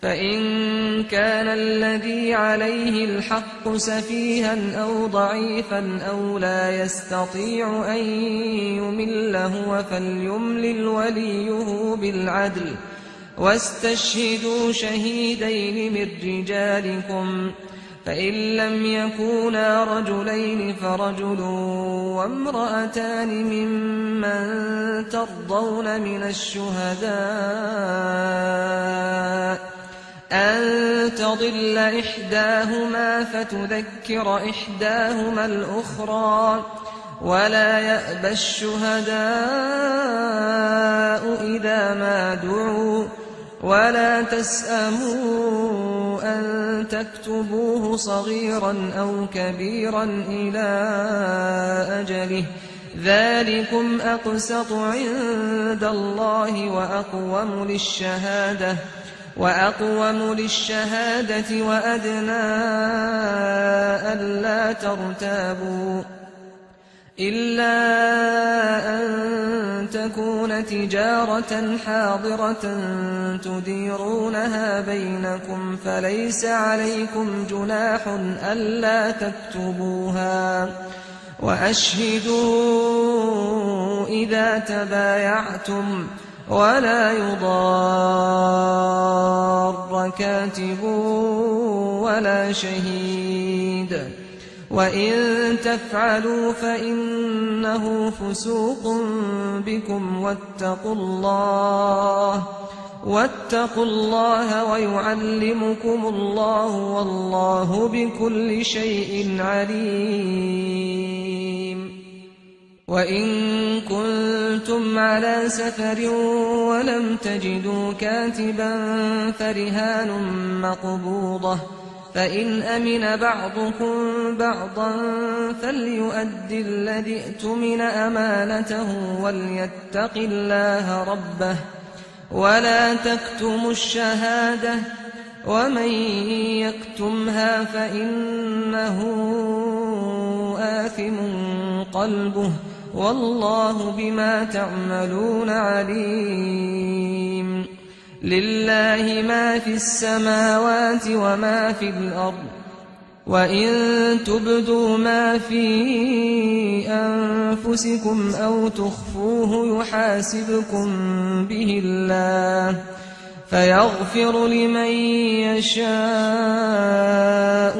فإن كان الذي عليه الحق سفيها أو ضعيفا أو لا يستطيع أن يمل هو فليملل وليه بالعدل واستشهدوا شهيدين من رجالكم فإن لم يكونا رجلين فرجل وامرأتان ممن ترضون من الشهداء أن تضل إحداهما فتذكر إحداهما الأخرى ولا يأبى الشهداء إذا ما دعوا ولا تسأموا أن تكتبوه صغيرا أو كبيرا إلى أجله ذلكم أقسط عند الله وأقوم للشهادة وأدنى ألا ترتابوا إلا أن تكون تجارة حاضرة تديرونها بينكم فليس عليكم جناح ألا تكتبوها وأشهدوا إذا تبايعتم ولا يضار كاتب ولا شهيد وإن تفعلوا فإنه فسوق بكم واتقوا الله ويعلمكم الله والله بكل شيء عليم وإن كنتم على سفر ولم تجدوا كاتبا فرهان مقبوضة فإن أمن بعضكم بعضا فليؤد الذي اؤتمن أمانته وليتق الله ربه ولا تكتموا الشهادة ومن يكتمها فإنه آثم قلبه والله بما تعملون عليم لله ما في السماوات وما في الأرض وإن تبدوا ما في أنفسكم أو تخفوه يحاسبكم به الله فيغفر لمن يشاء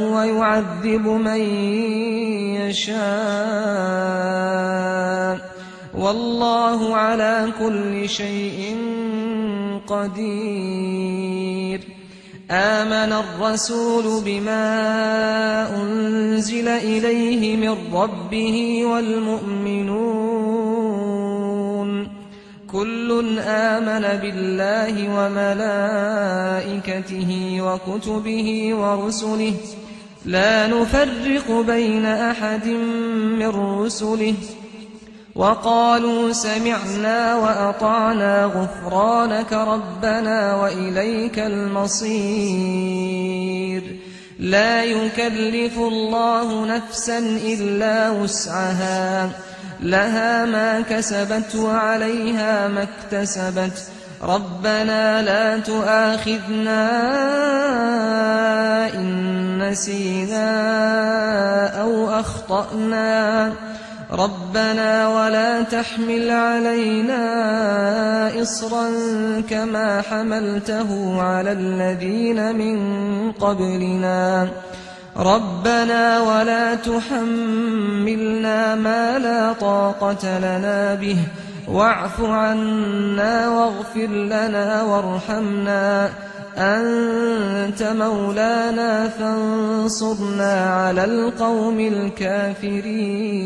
ويعذب من يشاء والله على كل شيء قدير آمن الرسول بما أنزل إليه من ربه والمؤمنون كل آمن بالله وملائكته وكتبه ورسله لا نفرق بين أحد من رسله وقالوا سمعنا وأطعنا غفرانك ربنا وإليك المصير لا يكلف الله نفسا إلا وسعها لها ما كسبت وعليها ما اكتسبت ربنا لا تؤاخذنا إن نسينا أو أخطأنا ربنا ولا تحمل علينا إصرا كما حملته على الذين من قبلنا ربنا ولا تحملنا ما لا طاقة لنا به واعف عنا واغفر لنا وارحمنا أنت مولانا فانصرنا على القوم الكافرين